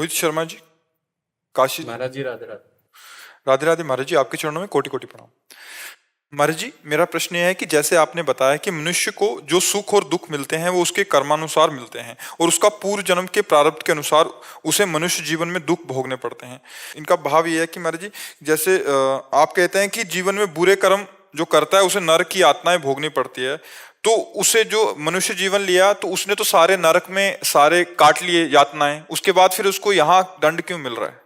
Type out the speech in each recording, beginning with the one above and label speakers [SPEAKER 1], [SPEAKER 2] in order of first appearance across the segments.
[SPEAKER 1] मोहित शर्मा जी, काशी जी।
[SPEAKER 2] महाराज जी राधे राधे।
[SPEAKER 1] राधे राधे महाराज जी, आपके चरणों में कोटि कोटि प्रणाम। महाराज जी, मेरा प्रश्न यह है कि जैसे आपने बताया कि मनुष्य को जो सुख और दुख मिलते हैं वो उसके कर्मानुसार मिलते हैं और उसका पूर्व जन्म के प्रारब्ध के अनुसार उसे मनुष्य जीवन में दुख भोगने पड़ते हैं। इनका भाव ये है कि महाराज जी, जैसे आप कहते हैं कि जीवन में बुरे कर्म जो करता है उसे नरक की यातनाएं भोगनी पड़ती है, तो उसे जो मनुष्य जीवन लिया तो उसने तो सारे नरक में सारे काट लिए यातनाएं, उसके बाद फिर उसको यहाँ दंड क्यों मिल रहा है?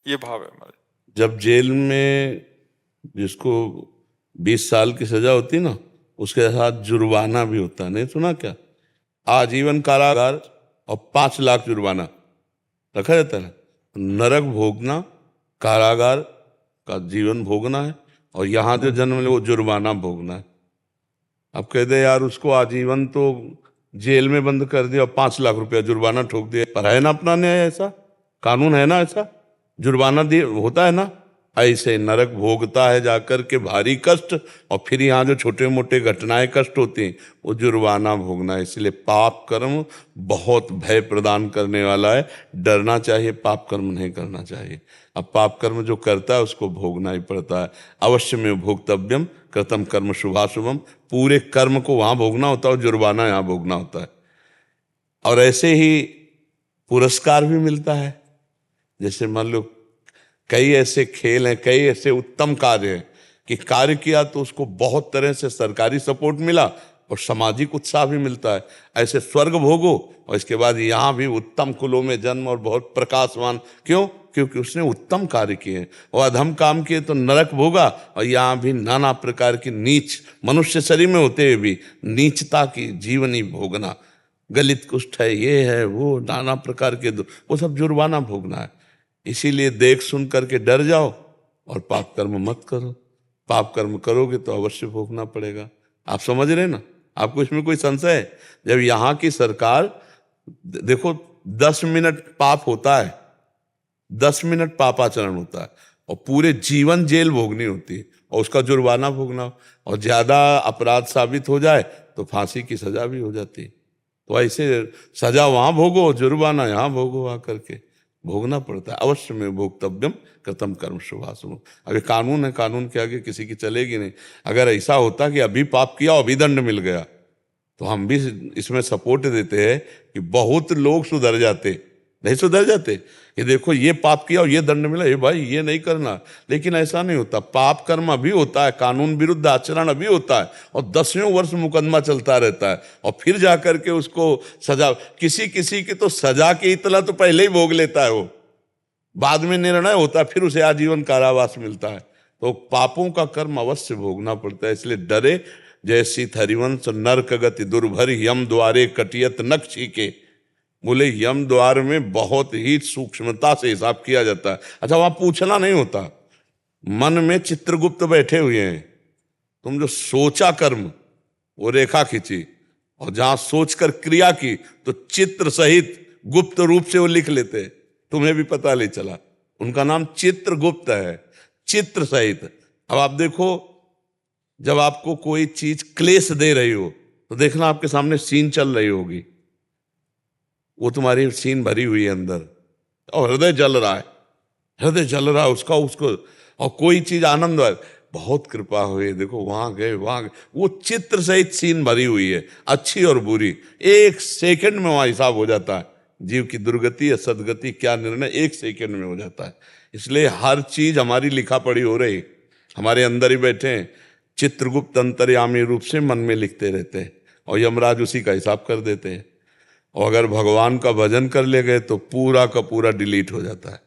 [SPEAKER 1] ये भाव है हमारे।
[SPEAKER 3] जब जेल में जिसको 20 साल की सजा होती ना, उसके साथ जुर्माना भी होता है, नहीं सुना क्या? आजीवन कारागार और 5 लाख जुर्माना रखा जाता है। नरक भोगना, कारागार का जीवन भोगना है, और यहाँ जो जन्म ले वो जुर्माना भोगना है। अब कह दे यार उसको आजीवन तो जेल में बंद कर दिया और 5 लाख रुपया जुर्माना ठोक दिया, पर है ना अपना न्याय? ऐसा कानून है ना? ऐसा जुर्माना दिए होता है ना? ऐसे नरक भोगता है जाकर के भारी कष्ट, और फिर यहाँ जो छोटे मोटे घटनाएं कष्ट होती हैं वो जुर्माना भोगना है। इसलिए पाप कर्म बहुत भय प्रदान करने वाला है, डरना चाहिए, पाप कर्म नहीं करना चाहिए। अब पाप कर्म जो करता है उसको भोगना ही पड़ता है। अवश्य में भोक्तव्यम कृतम कर्म शुभाशुभम, पूरे कर्म को वहाँ भोगना होता है और जुर्माना यहाँ भोगना होता है। और ऐसे ही पुरस्कार भी मिलता है। जैसे मान लो कई ऐसे खेल हैं, कई ऐसे उत्तम कार्य हैं कि कार्य किया तो उसको बहुत तरह से सरकारी सपोर्ट मिला और सामाजिक उत्साह भी मिलता है। ऐसे स्वर्ग भोगो और इसके बाद यहाँ भी उत्तम कुलों में जन्म और बहुत प्रकाशवान। क्यों? क्योंकि उसने उत्तम कार्य किए। और अधम काम किए तो नरक भोगा, और यहाँ भी नाना प्रकार की नीच मनुष्य शरीर में होते हुए भी नीचता की जीवनी भोगना, गलित कुष्ठ है, ये है वो, नाना प्रकार के वो सब जुर्माना भोगना है। इसीलिए देख सुन करके डर जाओ और पाप कर्म मत करो। पाप कर्म करोगे तो अवश्य भोगना पड़ेगा। आप समझ रहे ना? आपको इसमें कोई संशय है? जब यहाँ की सरकार देखो 10 मिनट पाप होता है, 10 मिनट पापाचरण होता है, और पूरे जीवन जेल भोगनी होती है और उसका जुर्माना भोगना, और ज्यादा अपराध साबित हो जाए तो फांसी की सजा भी हो जाती है। तो ऐसे सजा वहां भोगो, जुर्माना यहाँ भोगो, आकर के भोगना पड़ता है। अवश्य में भोक्तव्यम कृतम कर्म शुभाशुभम। अभी कानून है, कानून के आगे किसी की चलेगी नहीं। अगर ऐसा होता कि अभी पाप किया अभी दंड मिल गया तो हम भी इसमें सपोर्ट देते हैं कि बहुत लोग सुधर जाते। नहीं सुधर जाते कि देखो ये पाप किया और ये दंड मिला, ये भाई ये नहीं करना। लेकिन ऐसा नहीं होता। पाप कर्म अभी होता है, कानून विरुद्ध आचरण अभी होता है, और 10वें वर्ष मुकदमा चलता रहता है, और फिर जाकर के उसको सजा, किसी किसी की तो सजा की इतला तो पहले ही भोग लेता है, वो बाद में निर्णय होता है, फिर उसे आजीवन कारावास मिलता है। तो पापों का कर्म अवश्य भोगना पड़ता है। इसलिए डरे जैसी हरिवंश नरक गति दुर्भर, यम द्वारे कटियत नख छीके। बोले यम द्वार में बहुत ही सूक्ष्मता से हिसाब किया जाता है। अच्छा, वहां पूछना नहीं होता, मन में चित्रगुप्त बैठे हुए हैं। तुम जो सोचा कर्म वो रेखा खींची, और जहां सोचकर क्रिया की तो चित्र सहित गुप्त रूप से वो लिख लेते। तुम्हें भी पता नहीं चला। उनका नाम चित्रगुप्त है, चित्र सहित। अब आप देखो, जब आपको कोई चीज क्लेश दे रही हो तो देखना आपके सामने सीन चल रही होगी, वो तुम्हारी सीन भरी हुई है अंदर, और हृदय जल रहा है, हृदय जल रहा है उसका, उसको, और कोई चीज आनंद, बहुत कृपा हुई, देखो वहां गए वहां गए, वो चित्र सहित सीन भरी हुई है, अच्छी और बुरी। 1 सेकंड में वहां हिसाब हो जाता है। जीव की दुर्गति या सदगति क्या निर्णय 1 सेकंड में हो जाता है। इसलिए हर चीज हमारी लिखा पढ़ी हो रही, हमारे अंदर ही बैठे हैं। चित्रगुप्त अंतर्यामी रूप से मन में लिखते रहते हैं, और यमराज उसी का हिसाब कर देते हैं। और अगर भगवान का भजन कर ले गए तो पूरा का पूरा डिलीट हो जाता है,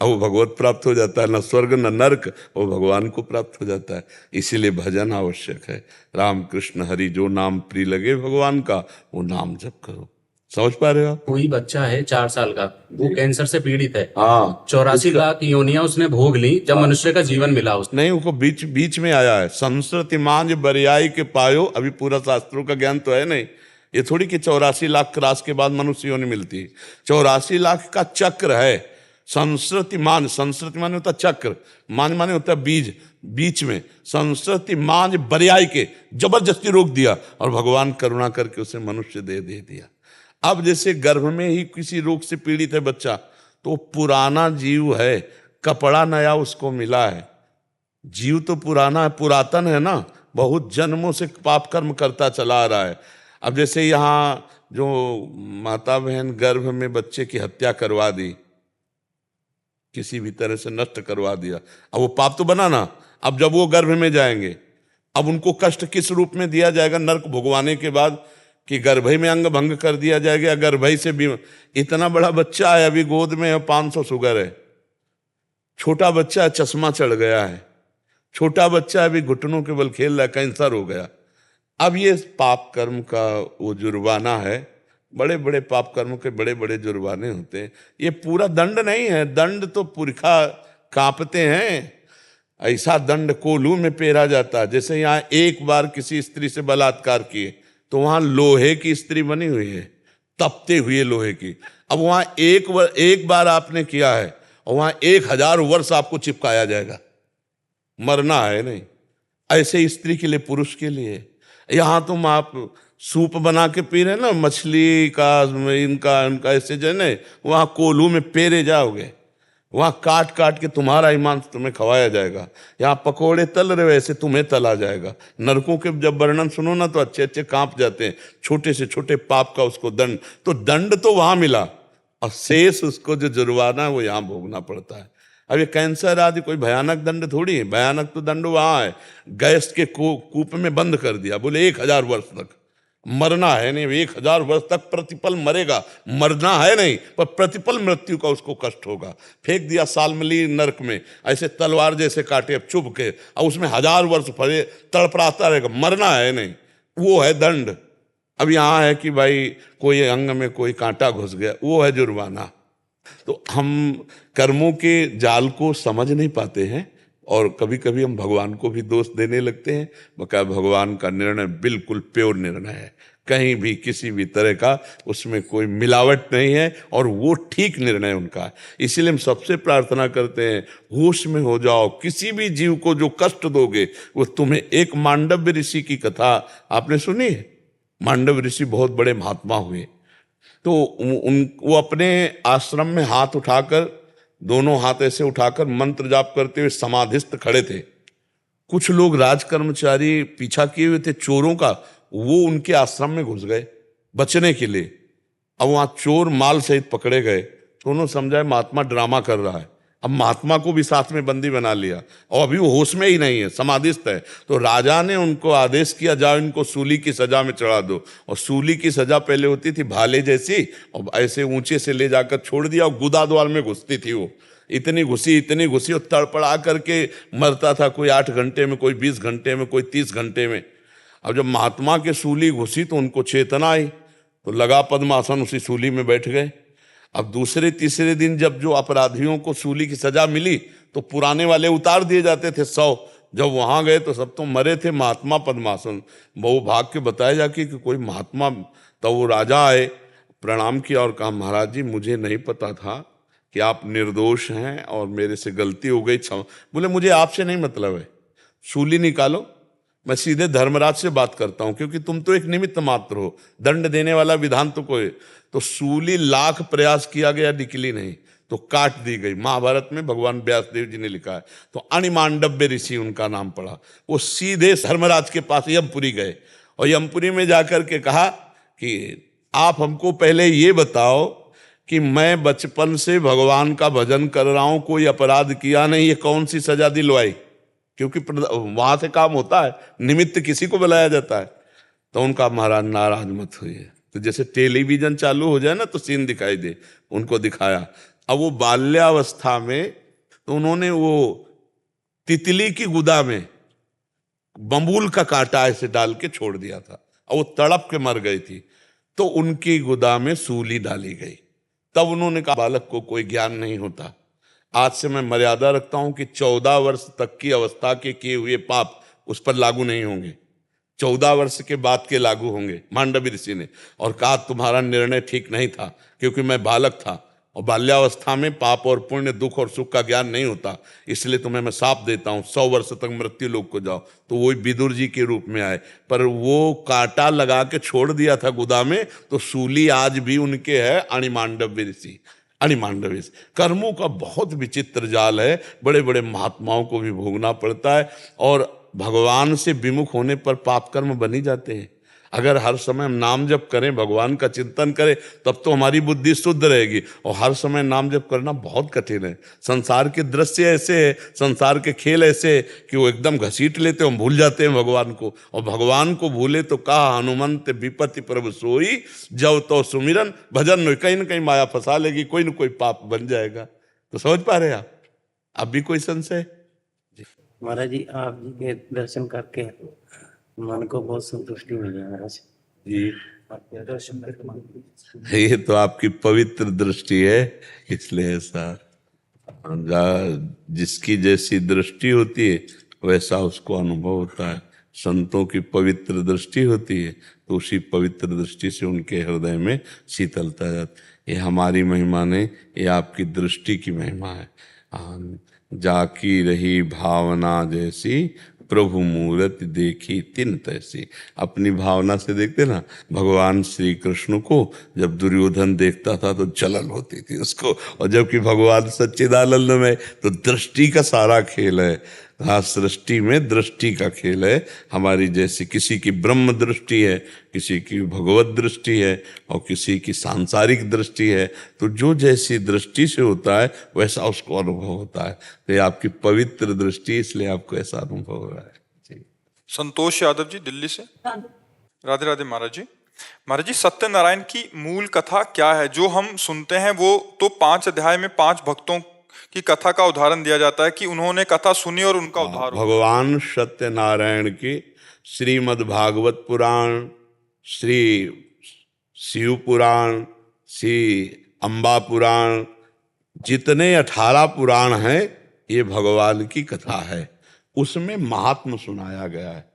[SPEAKER 3] अब वो भगवत प्राप्त हो जाता है, न स्वर्ग न नर्क, वो भगवान को प्राप्त हो जाता है। इसीलिए भजन आवश्यक है। राम कृष्ण हरि जो नाम प्रिय लगे भगवान का, वो नाम जप करो। समझ पा रहे हो आप?
[SPEAKER 2] कोई बच्चा है 4 साल का, वो कैंसर से पीड़ित है।
[SPEAKER 3] हाँ,
[SPEAKER 2] 84 लाख योनियां उसने भोग ली जब मनुष्य का जीवन मिला उसको।
[SPEAKER 3] नहीं, उनको बीच बीच में आया है। संस्कृति मांझ बरियाई के पायो, अभी पूरा शास्त्रों का ज्ञान तो है नहीं। ये थोड़ी कि 84 लाख क्रॉस के बाद मनुष्य योनि मिलती है। 84 लाख का चक्र है। संस्कृति मान, संस्कृति माने होता चक्र, मान माने होता बीज, बीच में संस्कृति मांझ बरियाई के जबरदस्ती रोक दिया, और भगवान करुणा करके उसे मनुष्य दे दिया। अब जैसे गर्भ में ही किसी रोग से पीड़ित है बच्चा, तो पुराना जीव है, कपड़ा नया उसको मिला है। जीव तो पुराना है, पुरातन है ना, बहुत जन्मों से पाप कर्म करता चला आ रहा है। अब जैसे यहाँ जो माता बहन गर्भ में बच्चे की हत्या करवा दी, किसी भी तरह से नष्ट करवा दिया, अब वो पाप तो बना ना। अब जब वो गर्भ में जाएंगे, अब उनको कष्ट किस रूप में दिया जाएगा नरक भोगवाने के बाद, कि गर्भई में अंग भंग कर दिया जाएगा, गर्भई से भी। इतना बड़ा बच्चा है, अभी गोद में है, 500 शुगर है, छोटा बच्चा है, चश्मा चढ़ गया है, छोटा बच्चा अभी घुटनों के बल खेल रहा है, कैंसर हो गया। अब ये पाप कर्म का वो जुर्माना है, बड़े बड़े पाप कर्मों के बड़े बड़े जुर्माने होते हैं। ये पूरा दंड नहीं है, दंड तो पुरखा कांपते हैं, ऐसा दंड कोलू में पेरा जाता है। जैसे यहाँ एक बार किसी स्त्री से बलात्कार किए तो वहां लोहे की स्त्री बनी हुई है, तपते हुए लोहे की। अब वहां एक बार आपने किया है और वहां 1000 वर्ष आपको चिपकाया जाएगा, मरना है नहीं। ऐसे स्त्री के लिए, पुरुष के लिए। यहाँ तुम आप सूप बना के पी रहे ना, मछली का, इनका ऐसे जो है, वहां कोल्हू में पेरे जाओगे, वहां काट काट के तुम्हारा ईमान तुम्हें खवाया जाएगा। यहाँ पकोड़े तल रहे, वैसे तुम्हें तला जाएगा। नरकों के जब वर्णन सुनो ना तो अच्छे अच्छे कांप जाते हैं, छोटे से छोटे पाप का उसको दंड। तो दंड तो वहां मिला, और शेष उसको जो जुर्माना है वो यहाँ भोगना पड़ता है। अब ये कैंसर आदि कोई भयानक दंड थोड़ी है, भयानक तो दंड वहां है, गैस के कूप में बंद कर दिया, बोले 1000 वर्ष तक। मरना है नहीं, 1000 वर्ष तक प्रतिपल मरेगा, मरना है नहीं, पर प्रतिपल मृत्यु का उसको कष्ट होगा। फेंक दिया सालमली नरक में, ऐसे तलवार जैसे काटे, अब चुभ के, अब उसमें 1000 वर्ष फरे तड़पड़ाता रहेगा, मरना है नहीं, वो है दंड। अब यहाँ है कि भाई कोई अंग में कोई कांटा घुस गया, वो है जुर्माना। तो हम कर्मों के जाल को समझ नहीं पाते हैं, और कभी कभी हम भगवान को भी दोष देने लगते हैं। बका भगवान का निर्णय बिल्कुल प्योर निर्णय है, कहीं भी किसी भी तरह का उसमें कोई मिलावट नहीं है, और वो ठीक निर्णय उनका है। इसीलिए हम सबसे प्रार्थना करते हैं, होश में हो जाओ, किसी भी जीव को जो कष्ट दोगे वो तुम्हें। एक मांडव्य ऋषि की कथा आपने सुनी है? मांडव ऋषि बहुत बड़े महात्मा हुए, तो वो अपने आश्रम में हाथ उठाकर, दोनों हाथ ऐसे उठाकर मंत्र जाप करते हुए समाधिस्थ खड़े थे। कुछ लोग राज कर्मचारी पीछा किए हुए थे चोरों का, वो उनके आश्रम में घुस गए बचने के लिए। अब वहां चोर माल सहित पकड़े गए, तो उन्होंने समझा महात्मा ड्रामा कर रहा है। अब महात्मा को भी साथ में बंदी बना लिया, और अभी वो होश में ही नहीं है, समाधिस्थ है। तो राजा ने उनको आदेश किया, जाओ इनको सूली की सजा में चढ़ा दो। और सूली की सजा पहले होती थी भाले जैसी, और ऐसे ऊंचे से ले जाकर छोड़ दिया, और गुदा द्वार में घुसती थी वो। इतनी घुसी और तड़पड़ा करके मरता था, कोई 8 घंटे में, कोई 20 घंटे में, कोई 30 घंटे में। अब जब महात्मा के सूली घुसी तो उनको चेतना आई, तो लगा पद्मासन, उसी सूली में बैठ गए। अब दूसरे तीसरे दिन जब जो अपराधियों को सूली की सजा मिली, तो पुराने वाले उतार दिए जाते थे 100। जब वहां गए तो सब तो मरे थे, महात्मा पद्मासन। बहु भाग के बताया जाके कि कोई महात्मा, तो वो राजा आए, प्रणाम किया और कहा, महाराज जी मुझे नहीं पता था कि आप निर्दोष हैं और मेरे से गलती हो गई, क्षमा। बोले मुझे आपसे नहीं मतलब है, सूली निकालो, मैं सीधे धर्मराज से बात करता हूं, क्योंकि तुम तो एक निमित्त मात्र हो, दंड देने वाला विधान तो कोई। तो सूली लाख प्रयास किया गया, निकली नहीं, तो काट दी गई। महाभारत में भगवान व्यासदेव जी ने लिखा है। तो अणिमांडव्य ऋषि उनका नाम पड़ा। वो सीधे धर्मराज के पास यमपुरी गए, और यमपुरी में जाकर के कहा कि आप हमको पहले ये बताओ कि मैं बचपन से भगवान का भजन कर रहा हूं, कोई अपराध किया नहीं, ये कौन सी सजा दिलवाई? क्योंकि वहां से काम होता है, निमित्त किसी को बुलाया जाता है। तो उनका महाराज नाराज मत हुई। तो जैसे टेलीविजन चालू हो जाए ना तो सीन दिखाई दे, उनको दिखाया। अब वो बाल्यावस्था में, तो उन्होंने वो तितली की गुदा में बम्बूल का कांटा ऐसे डाल के छोड़ दिया था, और वो तड़प के मर गई थी। तो उनकी गुदा में सूली डाली गई। तब उन्होंने कहा, बालक को कोई ज्ञान नहीं होता, आज से मैं मर्यादा रखता हूं कि 14 वर्ष तक की अवस्था के किए हुए पाप उस पर लागू नहीं होंगे, 14 वर्ष के बाद के लागू होंगे। मांडवी ऋषि ने और कहा, तुम्हारा निर्णय ठीक नहीं था, क्योंकि मैं बालक था, और बाल्यावस्था में पाप और पुण्य, दुख और सुख का ज्ञान नहीं होता, इसलिए तुम्हें मैं शाप देता हूं, 100 वर्ष तक मृत्यु लोक को जाओ। तो वो विदुर जी के रूप में आए, पर वो कांटा लगा के छोड़ दिया था गुदा में, तो सूली आज भी उनके है, अणिमांडव्य ऋषि। अणिमांडवेश। कर्मों का बहुत विचित्र जाल है, बड़े बड़े महात्माओं को भी भोगना पड़ता है, और भगवान से विमुख होने पर पाप कर्म बन ही जाते हैं। अगर हर समय हम नाम जप करें, भगवान का चिंतन करें, तब तो हमारी बुद्धि शुद्ध रहेगी, और हर समय नाम जप करना बहुत कठिन है। संसार के दृश्य ऐसे है, संसार के खेल ऐसे है कि वो एकदम घसीट लेते, हम भूल जाते हैं भगवान को, और भगवान को भूले तो कहा हनुमंत विपत्ति प्रभु सोई, जब तो सुमिरन भजन में कहीं ना कहीं माया फंसा लेगी, कोई ना कोई पाप बन जाएगा। तो समझ पा रहे हैं आप? अब भी कोई संशय?
[SPEAKER 4] महाराज जी, आप जी के दर्शन करके मन को बहुत संतुष्टि मिली महाराज
[SPEAKER 3] जी,
[SPEAKER 4] आपके दर्शन करके।
[SPEAKER 3] ये तो आपकी पवित्र दृष्टि है, इसलिए ऐसा। जिसकी जैसी दृष्टि होती है वैसा उसको अनुभव होता है। संतों की पवित्र दृष्टि होती है तो उसी पवित्र दृष्टि से उनके हृदय में शीतलता जाती। ये हमारी महिमा नहीं, ये आपकी दृष्टि की महिमा है। जाकी रही भावना जैसी, प्रभु मूरत देखी तिन तैसी। अपनी भावना से देखते ना, भगवान श्री कृष्ण को जब दुर्योधन देखता था तो जलन होती थी उसको, और जबकि भगवान सच्चिदानंद में तो दृष्टि का सारा खेल है। हाँ, सृष्टि में दृष्टि का खेल है। हमारी जैसी किसी की ब्रह्म दृष्टि है, किसी की भगवत दृष्टि है, और किसी की सांसारिक दृष्टि है। तो जो जैसी दृष्टि से होता है वैसा उसको अनुभव होता है। तो ये आपकी पवित्र दृष्टि, इसलिए आपको ऐसा अनुभव हो रहा है जी।
[SPEAKER 1] संतोष यादव जी दिल्ली से। राधे राधे महाराज जी। महाराज जी, सत्यनारायण की मूल कथा क्या है? जो हम सुनते हैं वो तो 5 अध्याय में 5 भक्तों की कथा का उदाहरण दिया जाता है कि उन्होंने कथा सुनी और उनका उद्धार हुआ।
[SPEAKER 3] भगवान सत्यनारायण की श्रीमद् भागवत पुराण, श्री शिव पुराण, श्री अम्बा पुराण, जितने 18 पुराण हैं ये भगवान की कथा है। उसमें महात्म सुनाया गया है।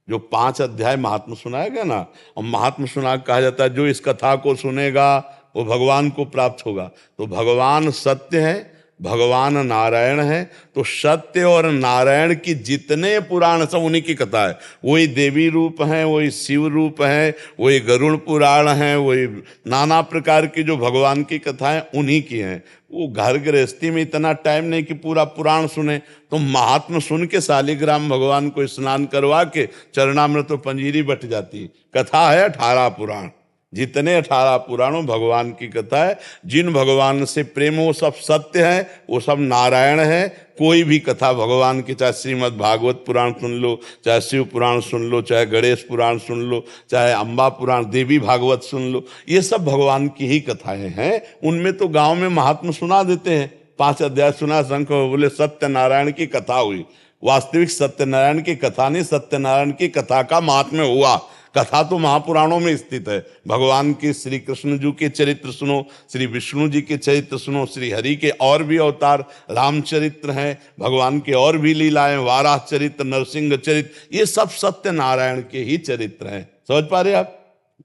[SPEAKER 3] जो 5 अध्याय महात्म सुनाया गया ना, और महात्म सुना कहा जाता है जो इस कथा को सुनेगा वो भगवान को प्राप्त होगा। तो भगवान सत्य है, भगवान नारायण है, तो सत्य और नारायण की जितने पुराण सब उन्हीं की कथा है। वही देवी रूप हैं, वही शिव रूप हैं, वही गरुड़ पुराण हैं, वही नाना प्रकार की जो भगवान की कथाएं उन्हीं की हैं। वो घर गृहस्थी में इतना टाइम नहीं कि पूरा पुराण सुने, तो महात्मा सुन के शालिग्राम भगवान को स्नान करवा के चरणामृत पंजीरी बट जाती। कथा है 18 पुराण, जितने 18 पुराणों भगवान की कथा है। जिन भगवान से प्रेम वो सब सत्य है, वो सब नारायण है। कोई भी कथा भगवान की, चाहे श्रीमद् भागवत पुराण सुन लो, चाहे शिव पुराण सुन लो, चाहे गणेश पुराण सुन लो, चाहे अम्बा पुराण, देवी भागवत सुन लो, ये सब भगवान की ही कथाएं हैं। उनमें तो गांव में महात्मा सुना देते हैं। 5 अध्याय सुना, शंख बोले, सत्यनारायण की कथा हुई। वास्तविक सत्यनारायण की कथा नहीं, सत्यनारायण की कथा का महात्म्य हुआ। कथा तो महापुराणों में स्थित है। भगवान के श्री कृष्ण जी के चरित्र सुनो, श्री विष्णु जी के चरित्र सुनो, श्री हरि के और भी अवतार, रामचरित्र हैं, भगवान के और भी लीलाएं, वाराह चरित्र, नरसिंह चरित्र, ये सब सत्यनारायण के ही चरित्र हैं। समझ पा रहे आप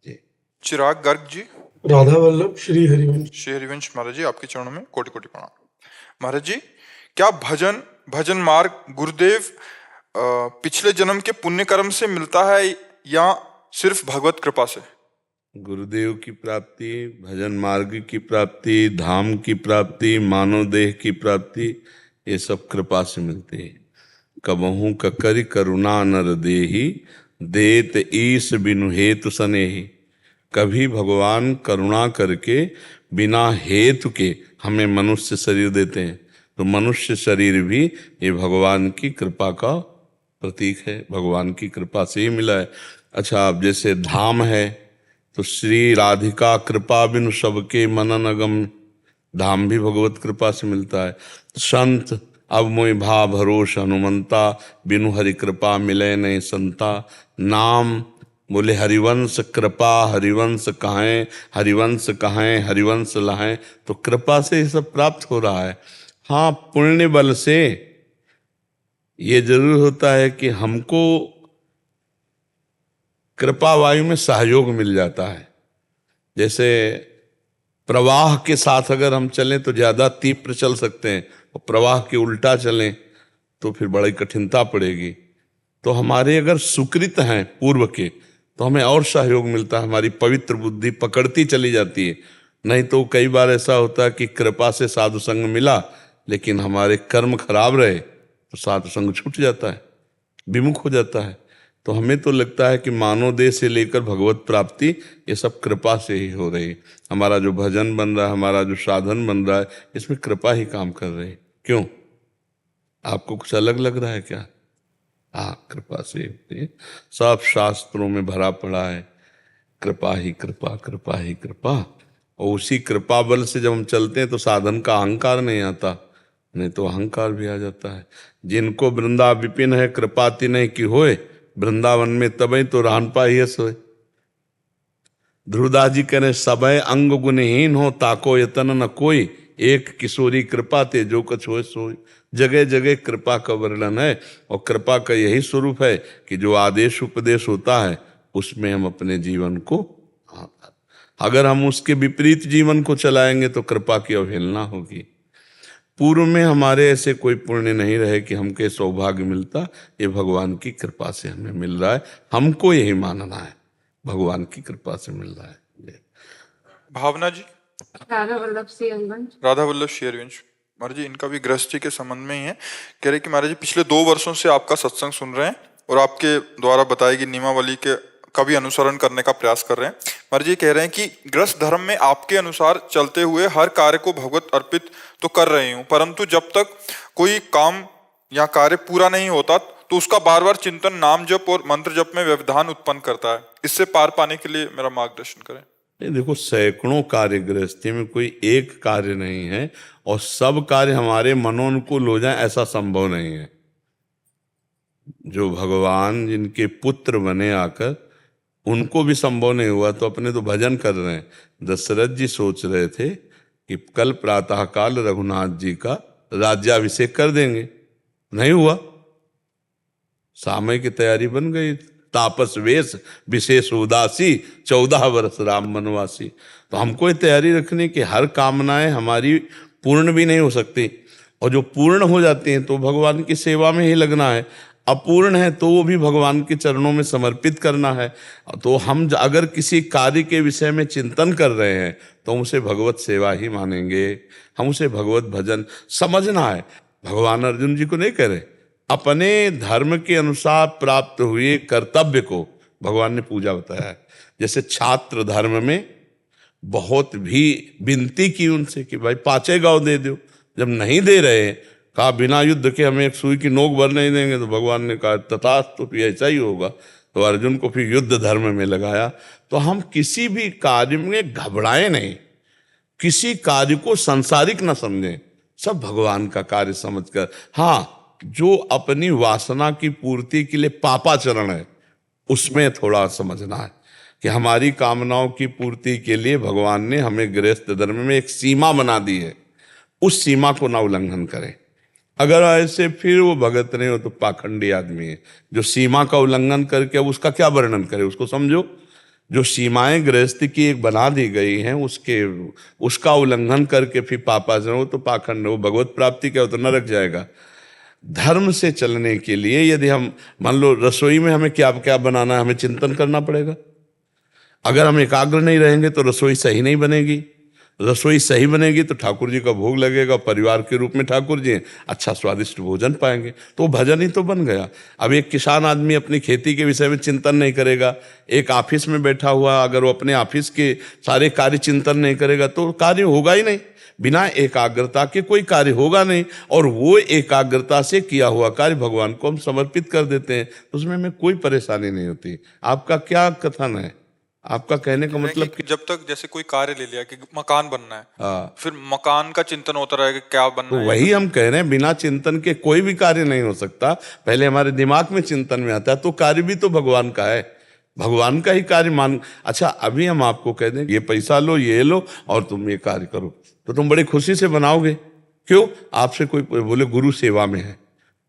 [SPEAKER 3] जी?
[SPEAKER 1] चिराग गर्ग जी।
[SPEAKER 5] राधा वल्लभ श्री हरिवंश।
[SPEAKER 1] श्री हरिवंश महाराज जी, आपके चरणों में कोटि कोटि प्रणाम। महाराज जी, क्या भजन मार्ग गुरुदेव पिछले जन्म के पुण्य कर्म से मिलता है या सिर्फ भगवत कृपा से?
[SPEAKER 3] गुरुदेव की प्राप्ति, भजन मार्ग की प्राप्ति, धाम की प्राप्ति, मानव देह की प्राप्ति, ये सब कृपा से मिलती है। कबहू ककरि करुणा नर देही, देत ईश बिनु हेतु सनेही। कभी भगवान करुणा करके बिना हेतु के हमें मनुष्य शरीर देते हैं। तो मनुष्य शरीर भी ये भगवान की कृपा का प्रतीक है, भगवान की कृपा से ही मिला है। अच्छा, अब जैसे धाम है तो श्री राधिका कृपा बिनु सबके मनन अगम, धाम भी भगवत कृपा से मिलता है। संत अब मोहि भा भरोस हनुमंता, बिनु हरि कृपा मिले नहीं संता। नाम बोले हरिवंश कृपा, हरिवंश कहाएं, हरिवंश कहाएं, हरिवंश लाएं। तो कृपा से ये सब प्राप्त हो रहा है। हाँ, पुण्य बल से ये जरूर होता है कि हमको कृपा वायु में सहयोग मिल जाता है। जैसे प्रवाह के साथ अगर हम चलें तो ज़्यादा तीव्र चल सकते हैं, और प्रवाह के उल्टा चलें तो फिर बड़ी कठिनता पड़ेगी। तो हमारे अगर सुकृत हैं पूर्व के तो हमें और सहयोग मिलता है, हमारी पवित्र बुद्धि पकड़ती चली जाती है। नहीं तो कई बार ऐसा होता है कि कृपा से साधु संग मिला, लेकिन हमारे कर्म खराब रहे तो साधु संग छूट जाता है, विमुख हो जाता है। तो हमें तो लगता है कि मानव देह से लेकर भगवत प्राप्ति ये सब कृपा से ही हो रही। हमारा जो भजन बन रहा है, हमारा जो साधन बन रहा है, इसमें कृपा ही काम कर रही। क्यों, आपको कुछ अलग लग रहा है क्या? हाँ, कृपा से होती है। सब शास्त्रों में भरा पड़ा है कृपा ही कृपा, कृपा ही कृपा। और उसी कृपा बल से जब हम चलते हैं तो साधन का अहंकार नहीं आता, नहीं तो अहंकार भी आ जाता है। जिनको वृंदा विपिन है कृपा तिन्ह की होए, वृंदावन में तबे तो रान पाइए सोए। ध्रुवदास जी कह रहे सबय अंग गुणहीन हो, ताको यतन न कोई, एक किशोरी कृपा ते जो कछ होए सोए। जगह जगह कृपा का वर्णन है, और कृपा का यही स्वरूप है कि जो आदेश उपदेश होता है उसमें हम अपने जीवन को, अगर हम उसके विपरीत जीवन को चलाएंगे तो कृपा की अवहेलना होगी। पूर्व में हमारे ऐसे कोई पुण्य नहीं रहे कि हमके सौभाग्य मिलता, ये भगवान की कृपा से हमें मिल रहा है। हमको यही मानना है, भगवान की कृपा से मिल रहा है।
[SPEAKER 1] भावना जी।
[SPEAKER 6] राधा वल्लभ सिंह हरिवंश।
[SPEAKER 1] राधा वल्लभ सिंह हरिवंश महाराज जी, इनका भी गृहस्थी के संबंध में ही है। कह रहे कि महाराज जी पिछले 2 वर्षों से आपका सत्संग सुन रहे हैं और आपके द्वारा बताई गई नियमावली के का भी अनुसरण करने का प्रयास कर रहे हैं। महाराज जी कह रहे हैं कि गृहस्थ धर्म में आपके अनुसार चलते हुए हर कार्य को भगवत अर्पित तो कर रही हूँ, परंतु जब तक कोई काम या कार्य पूरा नहीं होता तो उसका बार बार चिंतन नाम जप और मंत्र जप में व्यवधान उत्पन्न करता है। इससे पार पाने के लिए मेरा मार्गदर्शन करें।
[SPEAKER 3] देखो, सैकड़ों कार्य गृहस्थी में, कोई एक कार्य नहीं है, और सब कार्य हमारे मनोनुकूल हो जाए ऐसा संभव नहीं है। जो भगवान जिनके पुत्र बने आकर, उनको भी संभव नहीं हुआ तो अपने तो भजन कर रहे हैं। दशरथ जी सोच रहे थे कि कल प्रातःकाल रघुनाथ जी का राज्याभिषेक कर देंगे, नहीं हुआ। समय की तैयारी बन गई, तापस वेश विशेष उदासी, 14 वर्ष राम वनवासी। तो हमको ये तैयारी रखनी कि हर कामनाएं हमारी पूर्ण भी नहीं हो सकती, और जो पूर्ण हो जाती हैं तो भगवान की सेवा में ही लगना है। अपूर्ण है तो वो भी भगवान के चरणों में समर्पित करना है। तो हम अगर किसी कार्य के विषय में चिंतन कर रहे हैं तो हम उसे भगवत सेवा ही मानेंगे, हम उसे भगवत भजन समझना है। भगवान अर्जुन जी को नहीं कह रहे, अपने धर्म के अनुसार प्राप्त हुए कर्तव्य को भगवान ने पूजा बताया है। जैसे छात्र धर्म में बहुत भी विनती की उनसे कि भाई 5 गाँव दे दो, जब नहीं दे रहे, कहा बिना युद्ध के हमें एक सुई की नोक भर नहीं देंगे, तो भगवान ने कहा तथास्तु, तो ऐसा ही होगा। तो अर्जुन को फिर युद्ध धर्म में लगाया। तो हम किसी भी कार्य में घबराएं नहीं, किसी कार्य को सांसारिक न समझें, सब भगवान का कार्य समझकर। हाँ, जो अपनी वासना की पूर्ति के लिए पापाचरण है उसमें थोड़ा समझना है कि हमारी कामनाओं की पूर्ति के लिए भगवान ने हमें गृहस्थ धर्म में एक सीमा बना दी है, उस सीमा को ना उल्लंघन करें। अगर ऐसे फिर वो भगत नहीं हो तो पाखंडी आदमी है, जो सीमा का उल्लंघन करके अब उसका क्या वर्णन करे, उसको समझो। जो सीमाएं गृहस्थी की एक बना दी गई हैं उसका उल्लंघन करके फिर पापाचरण हो तो पाखंड, वो भगवत प्राप्ति क्या हो तो नरक जाएगा। धर्म से चलने के लिए यदि हम मान लो रसोई में हमें क्या क्या बनाना है, हमें चिंतन करना पड़ेगा। अगर हम एकाग्र नहीं रहेंगे तो रसोई सही नहीं बनेगी। रसोई सही बनेगी तो ठाकुर जी का भोग लगेगा, परिवार के रूप में ठाकुर जी अच्छा स्वादिष्ट भोजन पाएंगे, तो भजन ही तो बन गया। अब एक किसान आदमी अपनी खेती के विषय में चिंतन नहीं करेगा, एक ऑफिस में बैठा हुआ अगर वो अपने ऑफिस के सारे कार्य चिंतन नहीं करेगा तो कार्य होगा ही नहीं। बिना एकाग्रता के कोई कार्य होगा नहीं, और वो एकाग्रता से किया हुआ कार्य भगवान को हम समर्पित कर देते हैं, उसमें हमें कोई परेशानी नहीं होती। आपका क्या कथन है? आपका कहने का मतलब
[SPEAKER 1] कि जब तक जैसे कोई कार्य ले लिया कि मकान बनना है,
[SPEAKER 3] हाँ,
[SPEAKER 1] फिर मकान का चिंतन होता रहेगा क्या बनना
[SPEAKER 3] तो
[SPEAKER 1] है।
[SPEAKER 3] वही हम कह रहे हैं, बिना चिंतन के कोई भी कार्य नहीं हो सकता। पहले हमारे दिमाग में चिंतन में आता है तो कार्य भी तो भगवान का है, भगवान का ही कार्य मान। अच्छा, अभी हम आपको कह दें ये पैसा लो, ये लो और तुम ये कार्य करो, तो तुम बड़ी खुशी से बनाओगे। क्यों? आपसे कोई बोले गुरु सेवा में है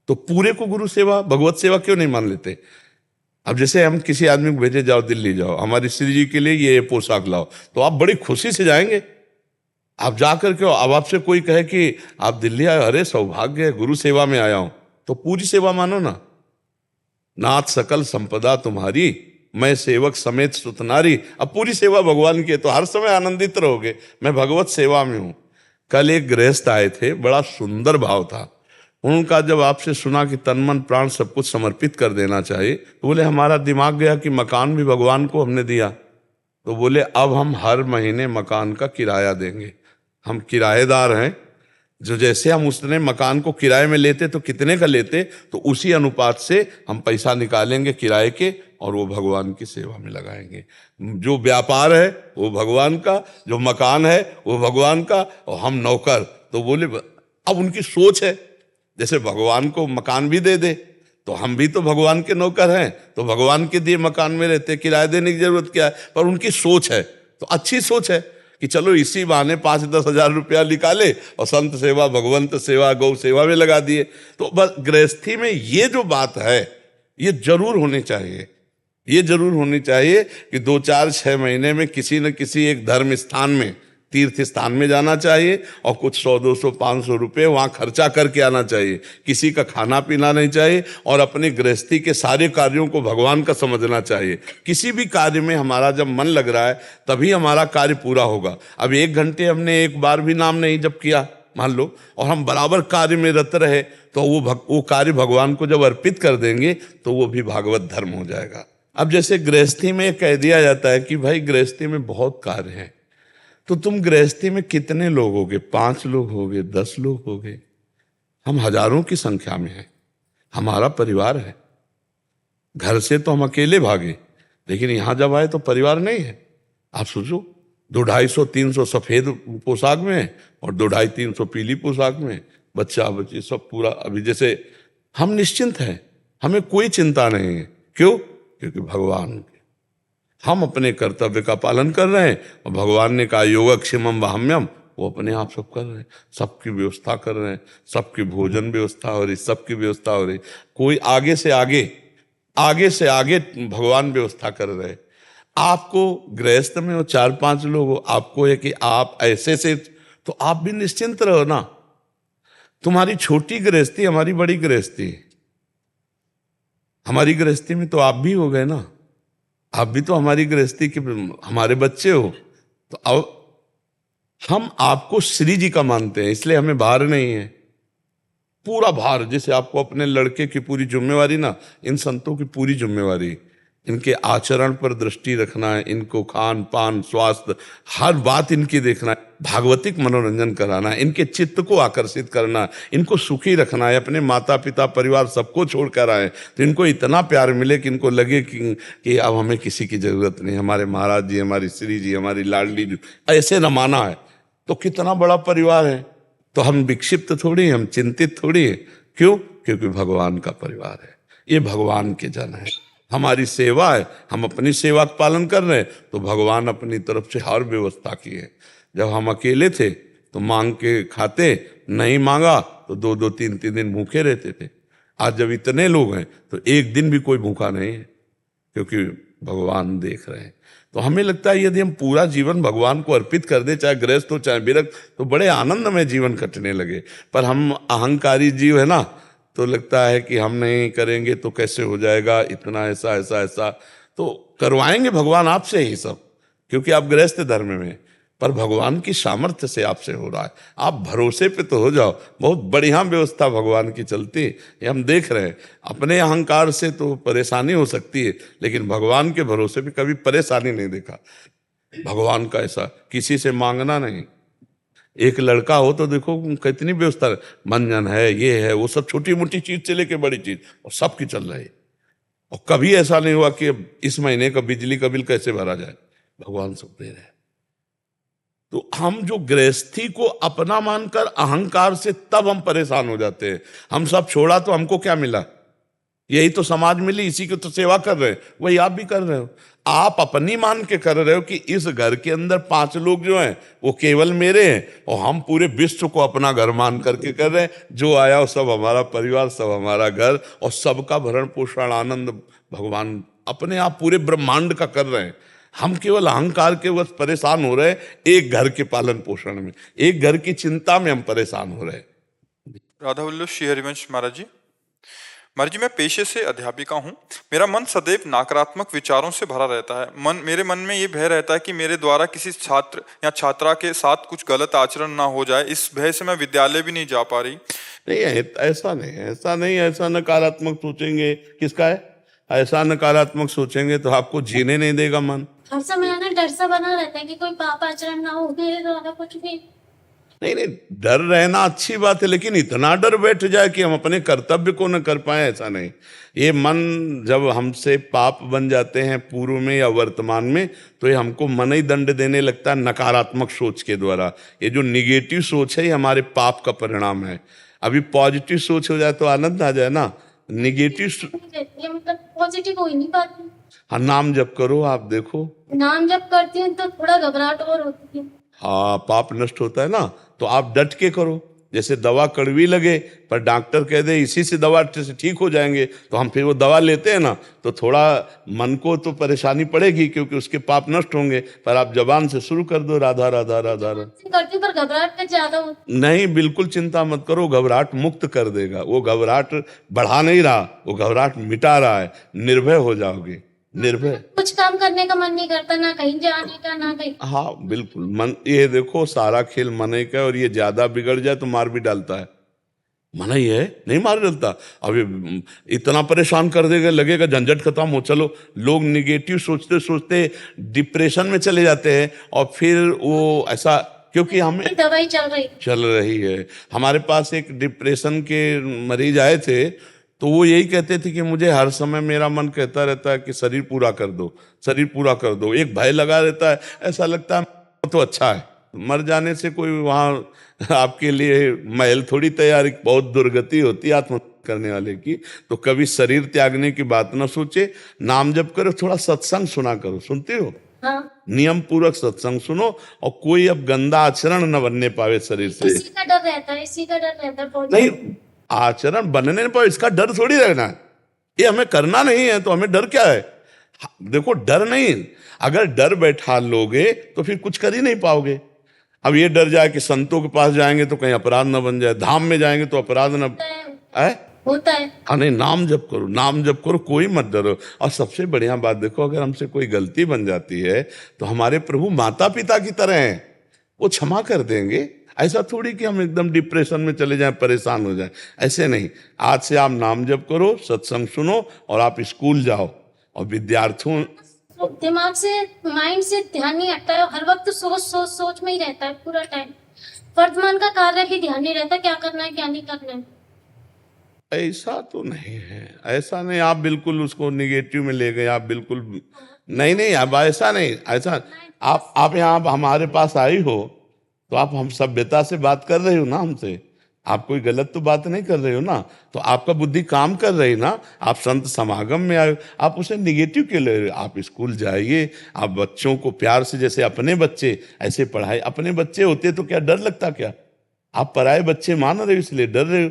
[SPEAKER 3] तो पूरे को गुरु सेवा, भगवत सेवा क्यों नहीं मान लेते? अब जैसे हम किसी आदमी को भेजे, जाओ दिल्ली जाओ, हमारी श्री जी के लिए ये पोशाक लाओ, तो आप बड़ी खुशी से जाएंगे। आप जाकर के अब आपसे कोई कहे कि आप दिल्ली आए, अरे सौभाग्य है, गुरु सेवा में आया हूं, तो पूरी सेवा मानो ना। नाथ सकल संपदा तुम्हारी, मैं सेवक समेत सुतनारी। अब पूरी सेवा भगवान की है तो हर समय आनंदित रहोगे। मैं भगवत सेवा में हूं। कल एक गृहस्थ आए थे, बड़ा सुंदर भाव था उनका। जब आपसे सुना कि तन मन प्राण सब कुछ समर्पित कर देना चाहिए, तो बोले हमारा दिमाग गया कि मकान भी भगवान को हमने दिया। तो बोले अब हम हर महीने मकान का किराया देंगे। हम किराएदार हैं, जो जैसे हम उसने मकान को किराए में लेते तो कितने का लेते, तो उसी अनुपात से हम पैसा निकालेंगे किराए के और वो भगवान की सेवा में लगाएंगे। जो व्यापार है वो भगवान का, जो मकान है वो भगवान का, और हम नौकर। तो बोले अब उनकी सोच है जैसे भगवान को मकान भी दे दे तो हम भी तो भगवान के नौकर हैं, तो भगवान के दिए मकान में रहते, किराया देने की जरूरत क्या है। पर उनकी सोच है तो अच्छी सोच है कि चलो इसी बहाने 5-10 हजार रुपया निकाले और संत सेवा, भगवंत सेवा, गौ सेवा में लगा दिए। तो बस गृहस्थी में ये जो बात है ये जरूर होनी चाहिए। ये जरूर होनी चाहिए कि 2-4-6 महीने में किसी न किसी एक धर्म स्थान में, तीर्थ स्थान में जाना चाहिए और कुछ 100-200-500 रुपये वहाँ खर्चा करके आना चाहिए। किसी का खाना पीना नहीं चाहिए और अपनी गृहस्थी के सारे कार्यों को भगवान का समझना चाहिए। किसी भी कार्य में हमारा जब मन लग रहा है तभी हमारा कार्य पूरा होगा। अब 1 घंटे हमने एक बार भी नाम नहीं जप किया मान लो, और हम बराबर कार्य में रत रहे, तो वो कार्य भगवान को जब अर्पित कर देंगे तो वो भी भागवत धर्म हो जाएगा। अब जैसे गृहस्थी में कह दिया जाता है कि भाई गृहस्थी में बहुत कार्य हैं, तो तुम गृहस्थी में कितने लोग होगे? 5 लोग होगे, 10 लोग होगे? हम हजारों की संख्या में हैं। हमारा परिवार है। घर से तो हम अकेले भागे, लेकिन यहां जब आए तो परिवार नहीं है। आप सोचो 200-250-300 सफेद पोशाक में और 250-300 पीली पोशाक में, बच्चा बच्ची सब पूरा। अभी जैसे हम निश्चिंत हैं, हमें कोई चिंता नहीं है। क्यों? क्योंकि भगवान, हम अपने कर्तव्य का पालन कर रहे हैं और भगवान ने कहा योगक्षेमम वहाम्यम, वो अपने आप सब कर रहे हैं। सबकी व्यवस्था कर रहे हैं, सबकी भोजन व्यवस्था हो रही, सबकी व्यवस्था हो रही। कोई आगे से आगे भगवान व्यवस्था कर रहे हैं। आपको गृहस्थ में हो 4-5 लोग हो, आपको है कि आप ऐसे से, तो आप भी निश्चिंत रहो ना। तुम्हारी छोटी गृहस्थी हमारी बड़ी गृहस्थी, हमारी गृहस्थी में तो आप भी हो गए ना। आप भी तो हमारी गृहस्थी के हमारे बच्चे हो। तो अब हम आपको श्री जी का मानते हैं, इसलिए हमें भार नहीं है। पूरा भार, जैसे आपको अपने लड़के की पूरी जिम्मेवारी ना, इन संतों की पूरी जिम्मेवारी, इनके आचरण पर दृष्टि रखना है, इनको खान पान स्वास्थ्य हर बात इनकी देखना है, भागवतिक मनोरंजन कराना है, इनके चित्त को आकर्षित करना है, इनको सुखी रखना है। अपने माता पिता परिवार सबको छोड़ कर आए तो इनको इतना प्यार मिले कि इनको लगे कि अब हमें किसी की जरूरत नहीं, हमारे महाराज जी, हमारी श्री जी, हमारी लाडली जी, ऐसे रमाना है। तो कितना बड़ा परिवार है। तो हम विक्षिप्त थोड़ी, हम चिंतित थोड़ी है। क्यों? क्योंकि भगवान का परिवार है, ये भगवान के जन है। हमारी सेवा है, हम अपनी सेवा का पालन कर रहे हैं, तो भगवान अपनी तरफ से हर व्यवस्था की है। जब हम अकेले थे तो मांग के खाते, नहीं मांगा तो 2-2 3-3 दिन भूखे रहते थे। आज जब इतने लोग हैं तो एक दिन भी कोई भूखा नहीं है, क्योंकि भगवान देख रहे हैं। तो हमें लगता है यदि हम पूरा जीवन भगवान को अर्पित कर दे, चाहे गृहस्थ हो चाहे विरक्त, तो बड़े आनंद में जीवन कटने लगे। पर हम अहंकारी जीव है ना, तो लगता है कि हम नहीं करेंगे तो कैसे हो जाएगा, इतना ऐसा ऐसा ऐसा। तो करवाएंगे भगवान आपसे ही सब, क्योंकि आप गृहस्थ धर्म में, पर भगवान की सामर्थ्य से आपसे हो रहा है। आप भरोसे पे तो हो जाओ, बहुत बढ़िया व्यवस्था भगवान की चलती है, ये हम देख रहे हैं। अपने अहंकार से तो परेशानी हो सकती है, लेकिन भगवान के भरोसे पे कभी परेशानी नहीं देखा। भगवान का ऐसा किसी से मांगना नहीं। एक लड़का हो तो देखो कितनी व्यवस्था, मंजन है, ये है, वो सब छोटी मोटी चीज से लेके बड़ी चीज और सबकी चल रही है। और कभी ऐसा नहीं हुआ कि इस महीने का बिजली का बिल कैसे भरा जाए, भगवान सब दे रहे हैं। तो हम जो गृहस्थी को अपना मानकर अहंकार से तब हम परेशान हो जाते हैं। हम सब छोड़ा तो हमको क्या मिला? यही तो समाज मिली, इसी की तो सेवा कर रहे हैं, वही आप भी कर रहे हो। आप अपनी मान के कर रहे हो कि इस घर के अंदर 5 लोग जो हैं वो केवल मेरे हैं, और हम पूरे विश्व को अपना घर मान करके कर रहे हैं। जो आया वो सब हमारा परिवार, सब हमारा घर, और सबका भरण पोषण आनंद भगवान अपने आप पूरे ब्रह्मांड का कर रहे हैं। हम केवल अहंकार के बस परेशान हो रहे हैं, एक घर के पालन पोषण में, एक घर की चिंता में हम परेशान हो रहे हैं।
[SPEAKER 1] राधा वल्लभ श्री हरिवंश महाराज जी, महाराज जी मैं पेशे से अध्यापिका हूँ। मेरा मन सदैव नकारात्मक विचारों से भरा रहता है। मेरे मन में ये भय रहता है कि मेरे द्वारा किसी छात्र या छात्रा के साथ कुछ गलत आचरण ना हो जाए। इस भय से मैं विद्यालय भी नहीं जा पा रही।
[SPEAKER 3] नहीं ऐसा नहीं, ऐसा नकारात्मक सोचेंगे किसका है? ऐसा नकारात्मक सोचेंगे तो आपको जीने नहीं देगा मन।
[SPEAKER 7] हर समय ना डर सा बना रहता है कि कोई पाप आचरण ना हो मेरे द्वारा कुछ भी।
[SPEAKER 3] नहीं, डर रहना अच्छी बात है, लेकिन इतना डर बैठ जाए कि हम अपने कर्तव्य को न कर पाए, ऐसा नहीं। ये मन जब हमसे पाप बन जाते हैं पूर्व में या वर्तमान में, तो ये हमको मन ही दंड देने लगता है नकारात्मक सोच के द्वारा। ये जो निगेटिव सोच है ये हमारे पाप का परिणाम है। अभी पॉजिटिव सोच हो जाए तो आनंद आ जाए ना। निगेटिव
[SPEAKER 7] ये मतलब पॉजिटिव हो ही नहीं पाती।
[SPEAKER 3] हाँ, नाम जप करो, आप देखो।
[SPEAKER 7] नाम जब करती हूँ तो थोड़ा घबराहट और होती है।
[SPEAKER 3] हाँ, पाप नष्ट होता है ना, तो आप डट के करो। जैसे दवा कड़वी लगे पर डॉक्टर कह दे इसी से दवा से ठीक हो जाएंगे, तो हम फिर वो दवा लेते हैं ना, तो थोड़ा मन को तो परेशानी पड़ेगी क्योंकि उसके पाप नष्ट होंगे। पर आप जबान से शुरू कर दो राधा राधा राधा राधा।
[SPEAKER 7] करती हूँ पर घबराहट पे ज्यादा होती।
[SPEAKER 3] नहीं, बिल्कुल चिंता मत करो, घबराहट मुक्त कर देगा। वो घबराहट बढ़ा नहीं रहा, वो घबराहट मिटा रहा है। निर्भय हो जाओगे, निर्भय।
[SPEAKER 7] कुछ काम करने का मन नहीं करता, ना कहीं जाने का ना कहीं।
[SPEAKER 3] हाँ बिल्कुल, मन ये देखो सारा खेल मन ही का है, और ये ज्यादा बिगड़ जाए तो मार भी डालता है। मन ही है, नहीं मार डालता। अभी इतना परेशान कर देगा, लगेगा झंझट खत्म हो। चलो, लोग निगेटिव सोचते सोचते डिप्रेशन में चले जाते हैं, और फिर वो ऐसा, क्योंकि हमें
[SPEAKER 7] दवाई चल रही
[SPEAKER 3] है। हमारे पास एक डिप्रेशन के मरीज आए थे, तो वो यही कहते थे कि मुझे हर समय मेरा मन कहता रहता है कि शरीर पूरा कर दो, शरीर पूरा कर दो। एक भय लगा रहता है, ऐसा लगता है तो अच्छा है, मर जाने से कोई वहाँ आपके लिए महल थोड़ी तैयार। बहुत दुर्गति होती है आत्महत्या करने वाले की। तो कभी शरीर त्यागने की बात ना सोचे, नाम जप करो, थोड़ा सत्संग सुना करो। सुनते हो?
[SPEAKER 7] हाँ।
[SPEAKER 3] नियम पूर्वक सत्संग सुनो, और कोई अब गंदा आचरण न बनने पावे शरीर से।
[SPEAKER 7] इसी का डर रहता है, इसी का डर रहता है।
[SPEAKER 3] नहीं, आचरण बनने नहीं पाए इसका डर थोड़ी रहना है। ये हमें करना नहीं है तो हमें डर क्या है? देखो, डर नहीं, अगर डर बैठा लोगे तो फिर कुछ कर ही नहीं पाओगे। अब ये डर जाए कि संतों के पास जाएंगे तो कहीं अपराध न बन जाए, धाम में जाएंगे तो अपराध न
[SPEAKER 7] होता है।
[SPEAKER 3] हाँ, नहीं, नाम जप करो, नाम जप करो, कोई मत डरो। और सबसे बढ़िया बात देखो, अगर हमसे कोई गलती बन जाती है तो हमारे प्रभु माता पिता की तरह हैं, वो क्षमा कर देंगे। ऐसा थोड़ी कि हम एकदम डिप्रेशन में चले जाएं, परेशान हो जाएं, ऐसे नहीं। आज से आप नाम जप करो, सत्संग सुनो, और आप स्कूल जाओ। और विद्यार्थियों
[SPEAKER 7] दिमाग से, माइंड से ध्यान नहीं हटता है, हर वक्त सोच में ही रहता है पूरा टाइम। वर्तमान का कार्य भी ध्यान नहीं रहता, क्या करना है क्या नहीं करना है।
[SPEAKER 3] ऐसा तो नहीं है, ऐसा नहीं। आप बिल्कुल उसको निगेटिव में ले गए, आप बिल्कुल नहीं, अब ऐसा नहीं। ऐसा आप यहाँ हमारे पास आई हो तो आप हम सभ्यता से बात कर रहे हो ना हमसे, आप कोई गलत तो बात नहीं कर रहे हो ना, तो आपका बुद्धि काम कर रही ना। आप संत समागम में आए, आप उसे निगेटिव क्यों ले रहे हो? आप स्कूल जाइए, आप बच्चों को प्यार से, जैसे अपने बच्चे ऐसे पढ़ाए। अपने बच्चे होते तो क्या डर लगता क्या? आप पराए बच्चे मान रहे हो इसलिए डर रहे हो।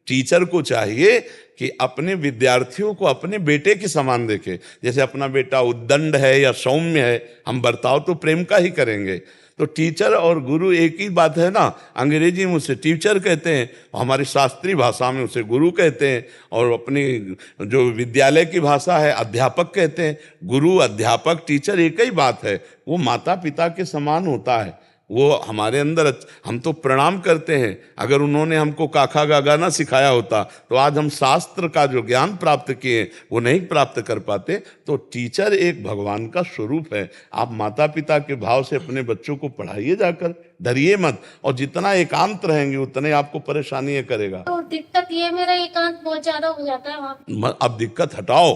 [SPEAKER 3] टीचर को चाहिए कि अपने विद्यार्थियों को अपने बेटे के समान देखे। जैसे अपना बेटा उद्दंड है या सौम्य है, हम बर्ताव तो प्रेम का ही करेंगे। तो टीचर और गुरु एक ही बात है ना। अंग्रेजी में उसे टीचर कहते हैं, हमारी शास्त्रीय भाषा में उसे गुरु कहते हैं, और अपनी जो विद्यालय की भाषा है अध्यापक कहते हैं। गुरु, अध्यापक, टीचर एक ही बात है, वो माता पिता के समान होता है। वो हमारे अंदर, हम तो प्रणाम करते हैं। अगर उन्होंने हमको काखा गागा ना सिखाया होता तो आज हम शास्त्र का जो ज्ञान प्राप्त किए वो नहीं प्राप्त कर पाते। तो टीचर एक भगवान का स्वरूप है। आप माता पिता के भाव से अपने बच्चों को पढ़ाइए जाकर, डरिए मत। और जितना एकांत रहेंगे उतने आपको परेशानी करेगा।
[SPEAKER 7] तो दिक्कत ये, मेरा एकांत बहुत ज्यादा हो जाता है वहाँ।
[SPEAKER 3] अब दिक्कत हटाओ,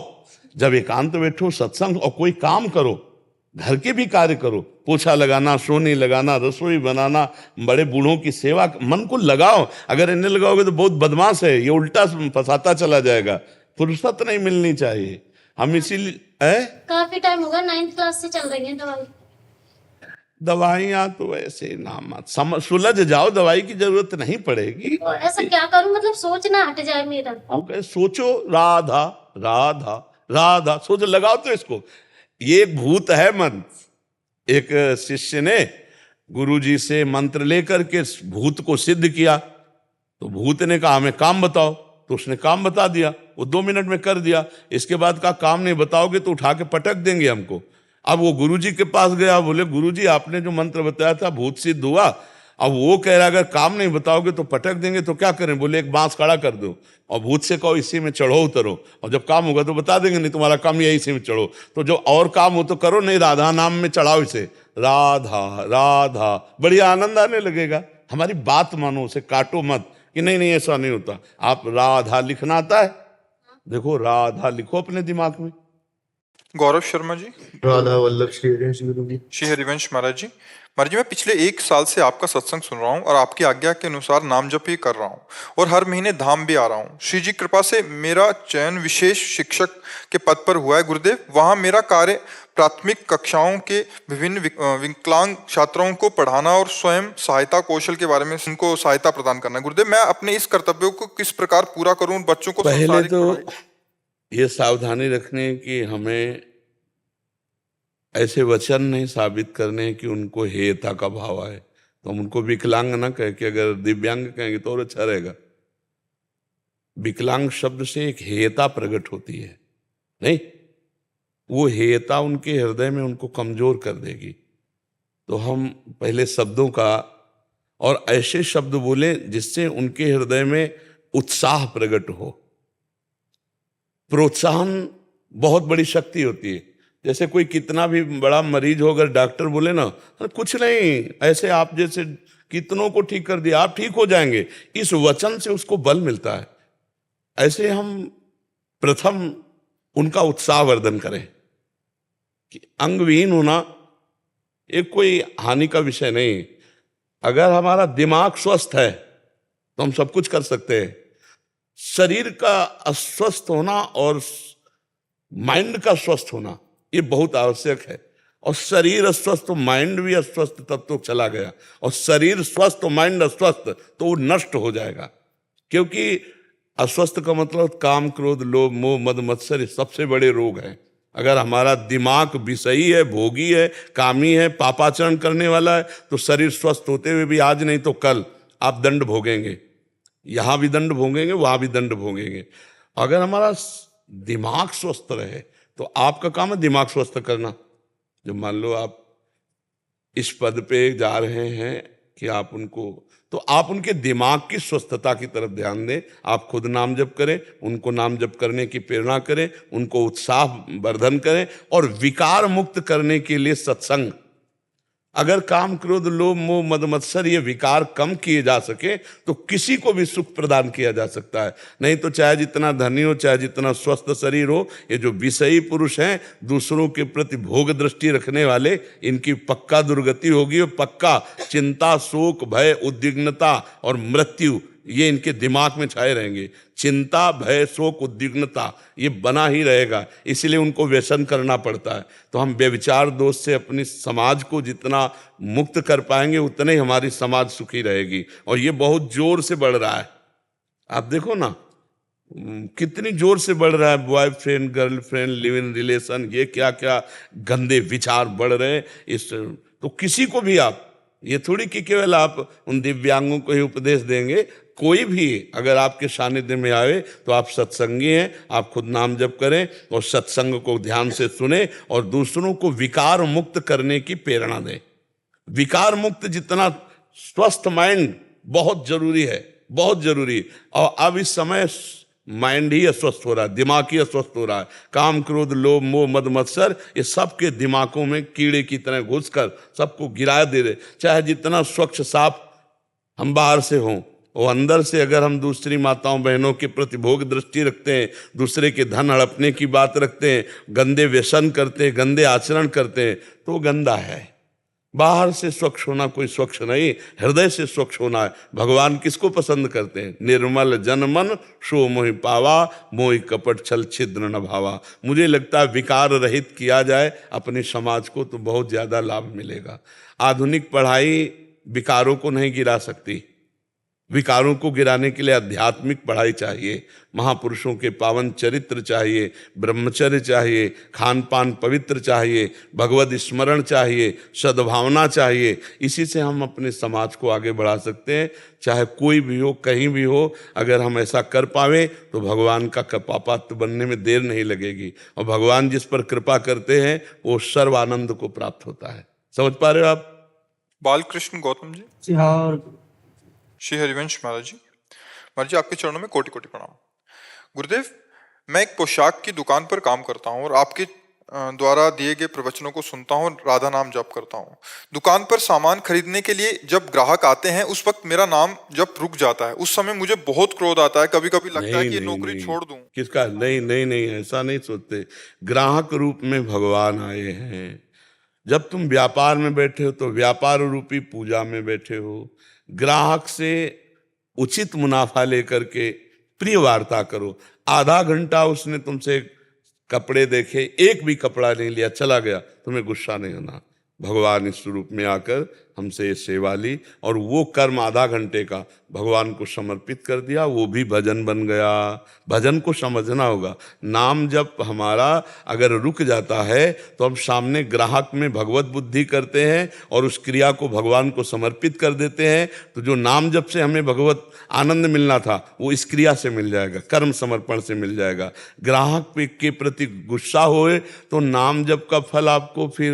[SPEAKER 3] जब एकांत बैठो, सत्संग और कोई काम करो, घर के भी कार्य करो, पोछा लगाना, सोने लगाना, रसोई बनाना, बड़े बूढ़ों की सेवा, मन को लगाओ। अगर इन्हें लगाओगे तो बहुत बदमाश है, ये उल्टा फंसाता चला जाएगा। फुर्सत नहीं मिलनी चाहिए। हम इसीलिए
[SPEAKER 7] काफी टाइम होगा, 9th क्लास से चल रही है दवाई।
[SPEAKER 3] दवाइयाँ तो ऐसे ना मत सुलझ जाओ, दवाई की जरूरत नहीं पड़ेगी।
[SPEAKER 7] तो ऐसा क्या करूं, मतलब सोचना हट जाए मेरा।
[SPEAKER 3] हम कहे सोचो राधा राधा राधा, सोच लगाओ तो इसको। ये एक भूत है मन। एक शिष्य ने गुरुजी से मंत्र लेकर के भूत को सिद्ध किया, तो भूत ने कहा हमें काम बताओ। तो उसने काम बता दिया, वो 2 मिनट में कर दिया। इसके बाद का काम नहीं बताओगे तो उठा के पटक देंगे हमको। अब वो गुरुजी के पास गया, बोले गुरुजी आपने जो मंत्र बताया था भूत सिद्ध हुआ। अब वो कह रहा अगर काम नहीं बताओगे तो पटक देंगे, तो क्या करें? बोले एक बांस खड़ा कर दो और भूत से कहो इसी में चढ़ो उतरो, और जब काम होगा तो बता देंगे, नहीं तुम्हारा काम यही इसी में चढ़ो। तो जो और काम हो तो करो, नहीं राधा नाम में चढ़ाओ इसे, राधा राधा, बढ़िया आनंद आने लगेगा। हमारी बात मानो, उसे काटो मत कि नहीं नहीं ऐसा नहीं होता। आप राधा लिखना आता है, देखो राधा लिखो अपने दिमाग में।
[SPEAKER 1] गौरव शर्मा जी।
[SPEAKER 5] राधा वल्लभ श्री हरिवंश गुरु जी।
[SPEAKER 1] श्री हरिवंश महाराज जी। महाराज जी, मैं पिछले 1 साल से आपका सत्संग सुन रहा हूँ और आपकी आज्ञा के अनुसार नाम जप ही कर रहा हूँ और हर महीने धाम भी आ रहा हूँ। श्री जी कृपा से मेरा चयन विशेष शिक्षक के पद पर हुआ है गुरुदेव। वहाँ मेरा कार्य प्राथमिक कक्षाओं के विभिन्न विकलांग छात्रों को पढ़ाना और स्वयं सहायता कौशल के बारे में उनको सहायता प्रदान करना है। गुरुदेव, मैं अपने इस कर्तव्यों को किस प्रकार पूरा करूँ? बच्चों को
[SPEAKER 3] पहले
[SPEAKER 1] संसारिक
[SPEAKER 3] तो
[SPEAKER 1] पढ़ाई-
[SPEAKER 3] ये सावधानी रखने की हमें ऐसे वचन नहीं साबित करने कि उनको हेयता का भाव आए, तो हम उनको विकलांग ना कह के अगर दिव्यांग कहेंगे तो और अच्छा रहेगा। विकलांग शब्द से एक हेयता प्रकट होती है, नहीं, वो हेयता उनके हृदय में उनको कमजोर कर देगी। तो हम पहले शब्दों का और ऐसे शब्द बोले जिससे उनके हृदय में उत्साह प्रकट हो। प्रोत्साहन बहुत बड़ी शक्ति होती है। जैसे कोई कितना भी बड़ा मरीज हो, अगर डॉक्टर बोले ना कुछ नहीं, ऐसे आप जैसे कितनों को ठीक कर दिया, आप ठीक हो जाएंगे, इस वचन से उसको बल मिलता है। ऐसे हम प्रथम उनका उत्साहवर्धन करें कि अंगविहीन होना एक कोई हानि का विषय नहीं। अगर हमारा दिमाग स्वस्थ है तो हम सब कुछ कर सकते हैं। शरीर का अस्वस्थ होना और माइंड का स्वस्थ होना ये बहुत आवश्यक है। और शरीर अस्वस्थ तो माइंड भी अस्वस्थ तब तो चला गया, और शरीर स्वस्थ तो माइंड अस्वस्थ तो वो नष्ट हो जाएगा। क्योंकि अस्वस्थ का मतलब काम क्रोध लोभ मोह मद मत्सर ये सबसे बड़े रोग हैं। अगर हमारा दिमाग विषयी है, भोगी है, कामी है, पापाचरण करने वाला है, तो शरीर स्वस्थ होते हुए भी आज नहीं तो कल आप दंड भोगेंगे। यहाँ भी दंड भोगेंगे, वहां भी दंड भोगेंगे। अगर हमारा दिमाग स्वस्थ रहे तो आपका काम है दिमाग स्वस्थ करना। जो मान लो आप इस पद पे जा रहे हैं कि आप उनको, तो आप उनके दिमाग की स्वस्थता की तरफ ध्यान दें। आप खुद नाम जप करें, उनको नाम जप करने की प्रेरणा करें, उनको उत्साह वर्धन करें, और विकार मुक्त करने के लिए सत्संग। अगर काम क्रोध लोभ मोह मद मत्सर ये विकार कम किए जा सके तो किसी को भी सुख प्रदान किया जा सकता है। नहीं तो चाहे जितना धनी हो, चाहे जितना स्वस्थ शरीर हो, ये जो विषयी पुरुष हैं, दूसरों के प्रति भोग दृष्टि रखने वाले, इनकी पक्का दुर्गति होगी। और पक्का चिंता शोक भय उद्विग्नता और मृत्यु ये इनके दिमाग में छाए रहेंगे। चिंता भय शोक उद्विग्नता ये बना ही रहेगा, इसलिए उनको व्यसन करना पड़ता है। तो हम व्यभिचार दोष से अपनी समाज को जितना मुक्त कर पाएंगे उतने ही हमारी समाज सुखी रहेगी। और ये बहुत जोर से बढ़ रहा है, आप देखो ना कितनी जोर से बढ़ रहा है। Boyfriend girlfriend live in relation, ये क्या क्या गंदे विचार बढ़ रहे हैं। इस तो किसी को भी आप, ये थोड़ी कि केवल आप उन दिव्यांगों को ही उपदेश देंगे, कोई भी अगर आपके सानिध्य में आए तो आप सत्संगी हैं, आप खुद नाम जप करें और सत्संग को ध्यान से सुने और दूसरों को विकार मुक्त करने की प्रेरणा दें। विकार मुक्त जितना स्वस्थ माइंड बहुत जरूरी है, बहुत जरूरी। और अब इस समय माइंड ही अस्वस्थ हो रहा है, दिमाग ही अस्वस्थ हो रहा है। काम क्रोध लोभ मोह मद मत्सर ये सबके दिमागों में कीड़े की तरह घुसकर सबको गिरा दे रहे। चाहे जितना स्वच्छ साफ हम बाहर से हों, वो अंदर से अगर हम दूसरी माताओं बहनों के प्रति भोग दृष्टि रखते हैं, दूसरे के धन हड़पने की बात रखते हैं, गंदे व्यसन करते हैं, गंदे आचरण करते हैं, तो वो गंदा है। बाहर से स्वच्छ होना कोई स्वच्छ नहीं, हृदय से स्वच्छ होना है। भगवान किसको पसंद करते हैं? निर्मल जन मन सो मोहि पावा, मोहि कपट छल छिद्र न भावा। मुझे लगता है विकार रहित किया जाए अपने समाज को तो बहुत ज़्यादा लाभ मिलेगा। आधुनिक पढ़ाई विकारों को नहीं गिरा सकती, विकारों को गिराने के लिए आध्यात्मिक पढ़ाई चाहिए, महापुरुषों के पावन चरित्र चाहिए, ब्रह्मचर्य चाहिए, खान पान पवित्र चाहिए, भगवत स्मरण चाहिए, सद्भावना चाहिए। इसी से हम अपने समाज को आगे बढ़ा सकते हैं, चाहे कोई भी हो, कहीं भी हो। अगर हम ऐसा कर पावे तो भगवान का कृपापात्र बनने में देर नहीं लगेगी, और भगवान जिस पर कृपा करते हैं वो सर्व आनंद को प्राप्त होता है। समझ पा रहे हो आप?
[SPEAKER 1] बालकृष्ण गौतम जी।
[SPEAKER 4] जी हाँ। और
[SPEAKER 1] श्री हरिवंश महाराज जी। महाराज जी, आपके चरणों में कोटि कोटि प्रणाम। गुरुदेव, मैं एक पोशाक की दुकान पर काम करता हूँ और आपके द्वारा दिए गए प्रवचनों को सुनता हूँ और राधा नाम जप करता हूँ। दुकान पर सामान खरीदने के लिए जब ग्राहक आते हैं उस वक्त मेरा नाम जप रुक जाता है। उस समय मुझे बहुत क्रोध आता है, कभी कभी लगता है कि ये नौकरी छोड़ दूं।
[SPEAKER 3] किसका? नहीं नहीं नहीं, ऐसा नहीं सोचते। ग्राहक रूप में भगवान आए हैं। जब तुम व्यापार में बैठे हो तो व्यापार रूपी पूजा में बैठे हो। ग्राहक से उचित मुनाफा लेकर के प्रिय वार्ता करो। आधा घंटा उसने तुमसे कपड़े देखे, एक भी कपड़ा नहीं लिया, चला गया, तुम्हें गुस्सा नहीं होना। भगवान इस रूप में आकर हमसे ये सेवा ली और वो कर्म आधा घंटे का भगवान को समर्पित कर दिया, वो भी भजन बन गया। भजन को समझना होगा। नाम जब हमारा अगर रुक जाता है तो हम सामने ग्राहक में भगवत बुद्धि करते हैं और उस क्रिया को भगवान को समर्पित कर देते हैं, तो जो नाम जब से हमें भगवत आनंद मिलना था वो इस क्रिया से मिल जाएगा, कर्म समर्पण से मिल जाएगा। ग्राहक के प्रति गुस्सा होए तो नाम जप का फल आपको फिर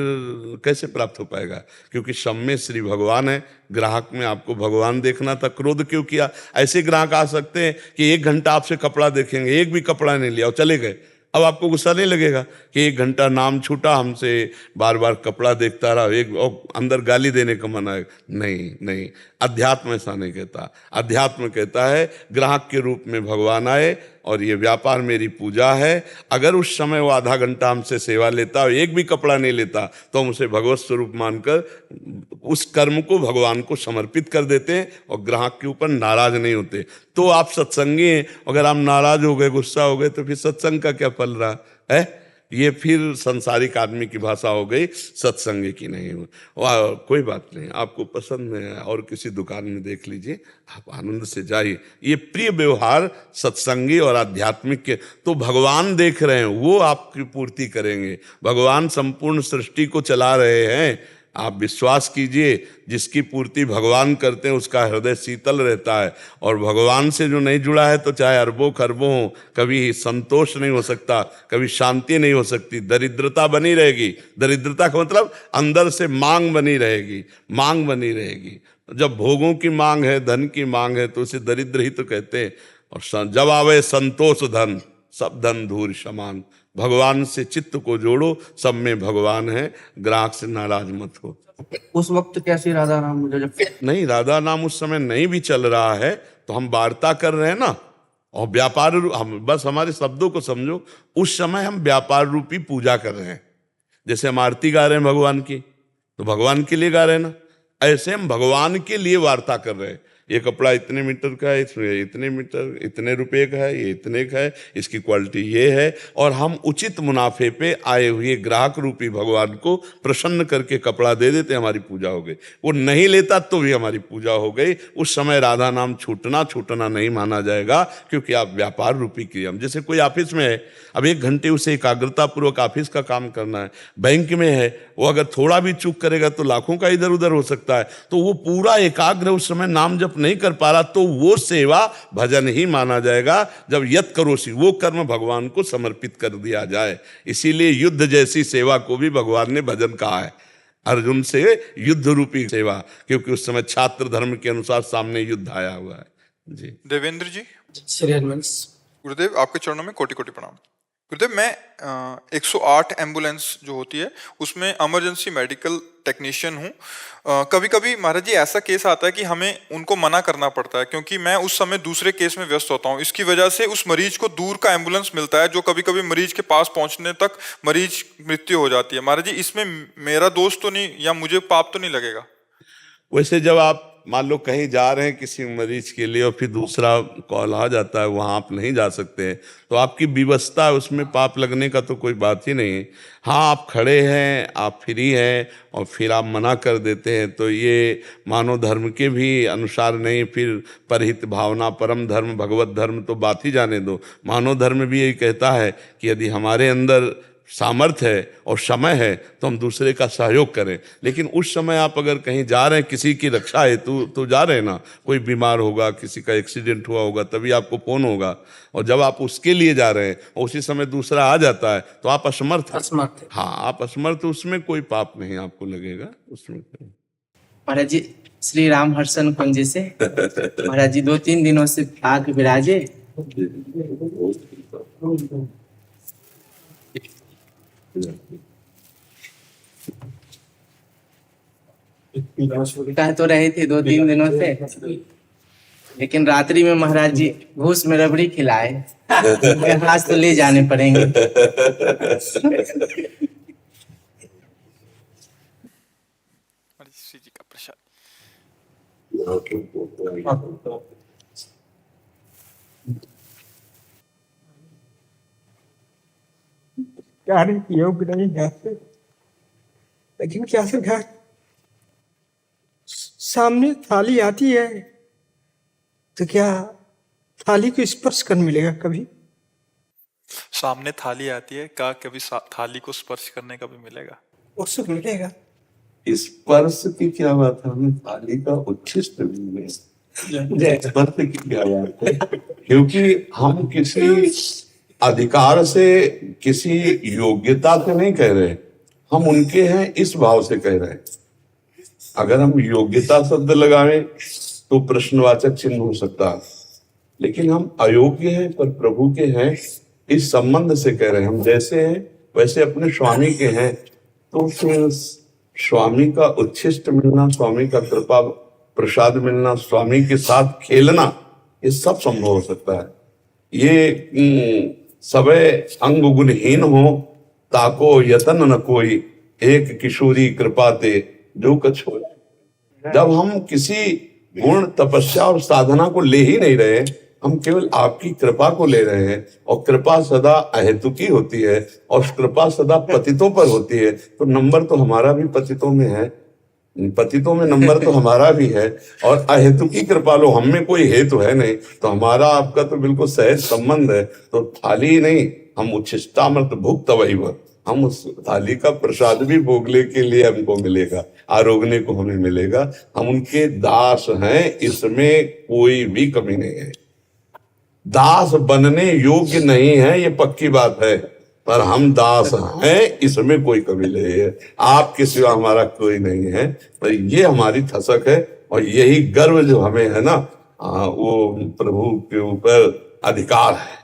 [SPEAKER 3] कैसे प्राप्त हो पाएगा? क्योंकि सब में श्री भगवान है, ग्राहक में आपको भगवान देखना था, क्रोध क्यों किया? ऐसे ग्राहक आ सकते हैं कि 1 घंटा आपसे कपड़ा देखेंगे, एक भी कपड़ा नहीं लिया और चले गए। अब आपको गुस्सा नहीं लगेगा कि 1 घंटा नाम छूटा, हमसे बार बार कपड़ा देखता रहा, एक और अंदर गाली देने का मन है? नहीं नहीं, अध्यात्म ऐसा नहीं कहता। अध्यात्म कहता है ग्राहक के रूप में भगवान आए और ये व्यापार मेरी पूजा है। अगर उस समय वो आधा घंटा हमसे सेवा लेता और एक भी कपड़ा नहीं लेता तो हम उसे भगवत स्वरूप मानकर उस कर्म को भगवान को समर्पित कर देते हैं और ग्राहक के ऊपर नाराज नहीं होते। तो आप सत्संगी हैं, अगर आप नाराज हो गए, गुस्सा हो गए, तो फिर सत्संग का क्या फल रहा है? ये फिर संसारिक आदमी की भाषा हो गई, सत्संग की नहीं हो। कोई बात नहीं, आपको पसंद है और किसी दुकान में देख लीजिए, आप आनंद से जाइए। ये प्रिय व्यवहार सत्संगी और आध्यात्मिक के तो भगवान देख रहे हैं, वो आपकी पूर्ति करेंगे। भगवान संपूर्ण सृष्टि को चला रहे हैं। आप विश्वास कीजिए, जिसकी पूर्ति भगवान करते हैं उसका हृदय शीतल रहता है। और भगवान से जो नहीं जुड़ा है तो चाहे अरबों खरबों हो, कभी संतोष नहीं हो सकता, कभी शांति नहीं हो सकती, दरिद्रता बनी रहेगी। दरिद्रता का मतलब अंदर से मांग बनी रहेगी, मांग बनी रहेगी। जब भोगों की मांग है, धन की मांग है, तो उसे दरिद्र ही तो कहते हैं। और जब आवे संतोष धन, सब धन धूर समान। भगवान से चित्त को जोड़ो, सब में भगवान है, ग्राहक से नाराज मत हो।
[SPEAKER 4] उस वक्त कैसी राधा नाम मुझे जब
[SPEAKER 3] नहीं, राधा नाम उस समय नहीं भी चल रहा है तो हम वार्ता कर रहे हैं ना, और व्यापार, हम बस हमारे शब्दों को समझो। उस समय हम व्यापार रूपी पूजा कर रहे हैं। जैसे हम आरती गा रहे हैं भगवान की, तो भगवान के लिए गा रहे हैं ना, ऐसे हम भगवान के लिए वार्ता कर रहे हैं। ये कपड़ा इतने मीटर का है, इसमें इतने मीटर, इतने रुपए का है, ये इतने का है, इसकी क्वालिटी ये है। और हम उचित मुनाफे पे आए हुए ग्राहक रूपी भगवान को प्रसन्न करके कपड़ा दे देते, हमारी पूजा हो गई। वो नहीं लेता तो भी हमारी पूजा हो गई। उस समय राधा नाम छूटना नहीं माना जाएगा, क्योंकि आप व्यापार रूपी क्रिया। जैसे कोई ऑफिस में है, अब 1 घंटे उसे एकाग्रता पूर्वक ऑफिस का काम करना है। बैंक में है, वो अगर थोड़ा भी चूक करेगा तो लाखों का इधर उधर हो सकता है। तो वो पूरा एकाग्र उस समय नाम जप नहीं कर पा रहा, तो वो सेवा भजन ही माना जाएगा। जब यत करोसी, वो कर्म भगवान को समर्पित कर दिया जाए। इसीलिए युद्ध जैसी सेवा को भी भगवान ने भजन कहा है। अर्जुन से युद्ध रूपी सेवा, क्योंकि उस समय छात्र धर्म के अनुसार सामने युद्ध आया हुआ है। जी
[SPEAKER 1] देवेंद्र जी।
[SPEAKER 4] श्री हरिवंश।
[SPEAKER 1] गुरुदेव, आपके चरणों में कोटि कोटि प्रणाम। गुरुदेव, मैं 108 एम्बुलेंस जो होती है उसमें इमरजेंसी मेडिकल टेक्नीशियन हूँ। कभी कभी महाराज जी ऐसा केस आता है कि हमें उनको मना करना पड़ता है, क्योंकि मैं उस समय दूसरे केस में व्यस्त होता हूँ। इसकी वजह से उस मरीज को दूर का एम्बुलेंस मिलता है, जो कभी कभी मरीज के पास पहुंचने तक मरीज मृत्यु हो जाती है। महाराज जी, इसमें मेरा दोष तो नहीं, या मुझे पाप तो नहीं लगेगा?
[SPEAKER 3] वैसे जब आप मान लो कहीं जा रहे हैं किसी मरीज के लिए और फिर दूसरा कॉल आ जाता है, वहां आप नहीं जा सकते हैं, तो आपकी विवशता है, उसमें पाप लगने का तो कोई बात ही नहीं है। हाँ, आप खड़े हैं, आप फ्री हैं और फिर आप मना कर देते हैं, तो ये मानव धर्म के भी अनुसार नहीं। फिर परहित भावना, परम धर्म, भगवत धर्म तो बात ही जाने दो। मानव धर्म भी यही कहता है कि यदि हमारे अंदर सामर्थ्य है और समय है तो हम दूसरे का सहयोग करें। लेकिन उस समय आप अगर कहीं जा रहे हैं, किसी की रक्षा है तो जा रहे हैं ना, कोई बीमार होगा, किसी का एक्सीडेंट हुआ होगा, तभी आपको फोन होगा, और जब आप उसके लिए जा रहे हैं और उसी समय दूसरा आ जाता है तो आप असमर्थ हैं। हाँ, आप असमर्थ, उसमें कोई पाप नहीं आपको लगेगा उसमें।
[SPEAKER 8] महाराज जी श्री राम हर्षण कुंज से महाराज जी 2-3 दिनों से आके विराजे। कह तो रहे थे 2-3 दिनों से, लेकिन रात्रि में महाराज जी घूस में रबड़ी खिलाए। आज तो ले जाने पड़ेंगे।
[SPEAKER 1] श्री जी का प्रसाद।
[SPEAKER 9] कार्य योग्य नहीं है, लेकिन क्या सरकार सामने थाली आती है तो क्या थाली को स्पर्श कर मिलेगा? कभी
[SPEAKER 1] सामने थाली आती है, क्या कभी थाली को स्पर्श करने का भी मिलेगा?
[SPEAKER 9] वो सुख मिलेगा।
[SPEAKER 3] स्पर्श की क्या बात है, हमें थाली का उच्छिष्ट मिले, स्पर्श की क्या बात है? क्योंकि हम किसी अधिकार से, किसी योग्यता से नहीं कह रहे, हम उनके हैं इस भाव से कह रहे हैं। अगर हम योग्यता शब्द लगाएं तो प्रश्नवाचक चिन्ह हो सकता है, लेकिन हम अयोग्य हैं पर प्रभु के हैं इस संबंध से कह रहे हैं। हम जैसे हैं वैसे अपने स्वामी के हैं, तो फिर स्वामी का उच्छिष्ट मिलना, स्वामी का कृपा प्रसाद मिलना, स्वामी के साथ खेलना, ये सब संभव हो सकता है। ये सबे अंग गुणहीन हो ताको यतन न कोई, एक किशोरी कृपा ते जो कछ हो। जब हम किसी गुण, तपस्या और साधना को ले ही नहीं रहे, हम केवल आपकी कृपा को ले रहे हैं, और कृपा सदा अहेतुकी होती है और कृपा सदा पतितों पर होती है, तो नंबर तो हमारा भी पतितों में है, पतितों में नंबर तो हमारा भी है। और अहेतुकी कृपा लो, हम में कोई हेतु है नहीं, तो हमारा आपका तो बिल्कुल सहज संबंध है। तो थाली नहीं, हम उच्छिष्टामृत भुक्त वैव, हम उस थाली का प्रसाद भी भोगने के लिए हमको मिलेगा, आरोगने को हमें मिलेगा। हम उनके दास हैं, इसमें कोई भी कमी नहीं है। दास बनने योग्य नहीं है, ये पक्की बात है, पर हम दास हैं, इसमें कोई कमी नहीं है। आपके सिवा हमारा कोई नहीं है, पर ये हमारी थसक है, और यही गर्व जो हमें है ना, वो प्रभु के ऊपर अधिकार है।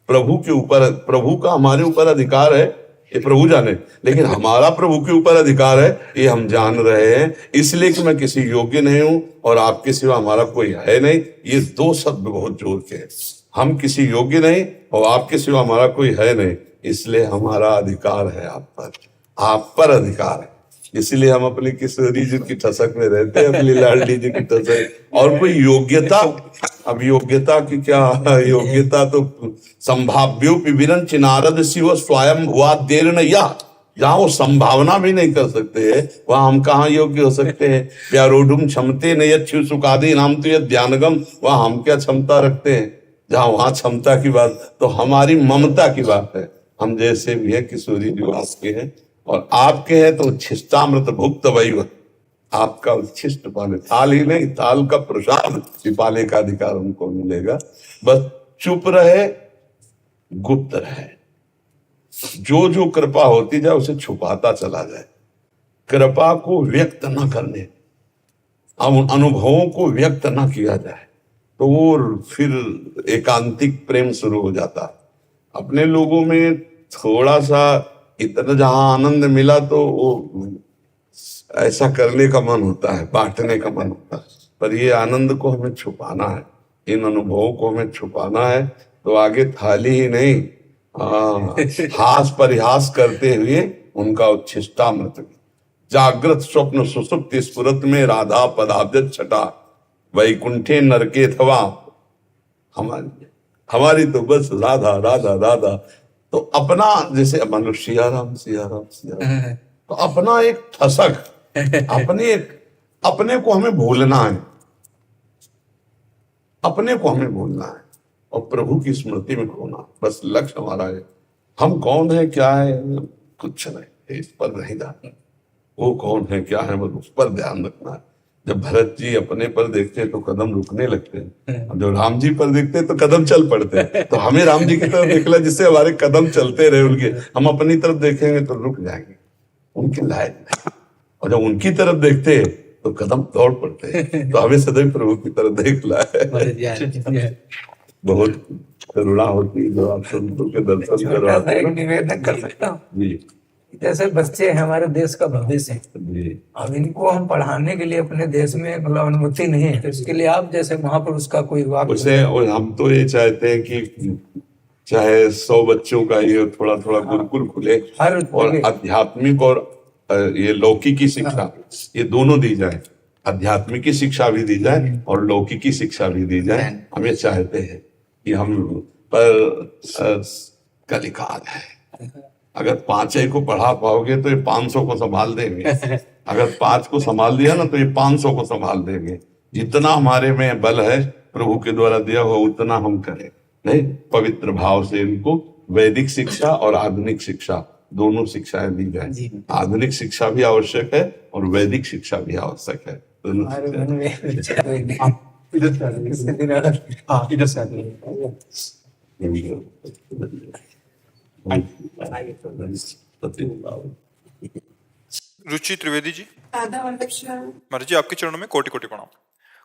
[SPEAKER 3] प्रभु के ऊपर, प्रभु का हमारे ऊपर अधिकार है, ये प्रभु जाने, लेकिन हमारा प्रभु के ऊपर अधिकार है, ये हम जान रहे हैं। इसलिए कि मैं किसी योग्य नहीं हूं और आपके सिवा हमारा कोई है नहीं, ये दो शब्द बहुत जोर के हैं। हम किसी योग्य नहीं और आपके सिवा हमारा कोई है नहीं, इसलिए हमारा अधिकार है आप पर अधिकार है। इसलिए हम अपनी किशोरी जी की ठसक में रहते हैं, अपनी लाडली जी की ठसक। और कोई योग्यता, अब योग्यता की क्या, योग्यता तो संभाव्यो पिबिरन चिनारद शिव स्वयं हुआ देर न, या जहाँ वो संभावना भी नहीं कर सकते हैं, वहां हम कहाँ योग्य हो सकते हैं? प्यारोडुम क्षमते न यक्षु सुखादि नाम तो यह ध्यानगम, वहां हम क्या क्षमता रखते हैं? जहाँ वहां क्षमता की बात, तो हमारी ममता की बात है। हम जैसे भी है किशोरी जी आपके हैं और आपके हैं, तो उच्छिष्टामृत भुक्त वैव, आपका उच्छिष्ट पाने, थाल ही नहीं, थाल का प्रसाद पाने का अधिकार उनको मिलेगा। बस चुप रहे, गुप्त रहे, जो जो कृपा होती जाए उसे छुपाता चला जाए, कृपा को व्यक्त न करने, अनुभवों को व्यक्त न किया जाए, तो वो फिर एकांतिक प्रेम शुरू हो जाता है। अपने लोगों में थोड़ा सा इतना जहां आनंद मिला तो वो ऐसा करने का मन होता है, बांटने का मन होता है, पर ये आनंद को हमें छुपाना है, इन अनुभवों को हमें छुपाना है। तो आगे थाली ही नहीं, हास परिहास करते हुए उनका उच्छिष्टामृत जागृत स्वप्न सुसुप्ति स्फुरत में राधा पदाब्ज छटा वैकुंठे नरके थवा। हमारी तो बस राधा राधा राधा। तो अपना जैसे मनुष्य सिया राम सिया राम सिया राम, तो अपना एक ठसक, अपने को हमें भूलना है, अपने को हमें भूलना है और प्रभु की स्मृति में खोना, बस लक्ष्य हमारा है। हम कौन है क्या है कुछ नहीं, इस पर नहीं ध्यान, वो कौन है क्या है बस उस पर ध्यान रखना है। जब भरत जी अपने पर देखते हैं तो कदम रुकने लगते हैं, और जब राम जी पर देखते हैं तो कदम चल पड़ते हैं। तो हमें राम जी की तरफ देखना जिससे हमारे कदम चलते रहे उनके, हम अपनी तरफ देखेंगे तो रुक जाएंगे, उनके लायक नहीं। और जब उनकी तरफ देखते हैं तो कदम दौड़ पड़ते हैं। तो हमें सदैव प्रभु की तरफ देखना है। बहुत करुणा होती है जब आप संतों के दर्शन करवाते हैं।
[SPEAKER 9] निवेदन कर सकता हूँ,
[SPEAKER 3] जी
[SPEAKER 9] जैसे बच्चे हमारे देश का भविष्य है,
[SPEAKER 3] जी
[SPEAKER 9] अब इनको हम पढ़ाने के लिए अपने देश में मतलब अनुमति नहीं है, तो इसके लिए आप जैसे महापुरुष का कोई वाक्य।
[SPEAKER 3] उसे, और हम तो ये चाहते हैं कि चाहे 100 बच्चों का ये थोड़ा थोड़ा गुरुकुल खुले और आध्यात्मिक और ये लौकिकी शिक्षा ये दोनों दी जाए, आध्यात्मिक शिक्षा भी दी जाए और लौकिकी शिक्षा भी दी जाए। हम ये चाहते हैं कि हम पर कलिकाल है, अगर 5 को पढ़ा पाओगे तो ये 500 को संभाल देंगे, अगर 5 को संभाल दिया ना तो ये 500 को संभाल देंगे। जितना हमारे में बल है प्रभु के द्वारा दिया हुआ उतना हम करें। नहीं, पवित्र भाव से इनको वैदिक शिक्षा और आधुनिक शिक्षा दोनों शिक्षाएं दी जाए। आधुनिक शिक्षा भी आवश्यक है और वैदिक शिक्षा भी आवश्यक है। दोनों
[SPEAKER 1] रुचि त्रिवेदी जी, महाराज जी आपके चरणों में कोटि कोटि प्रणाम।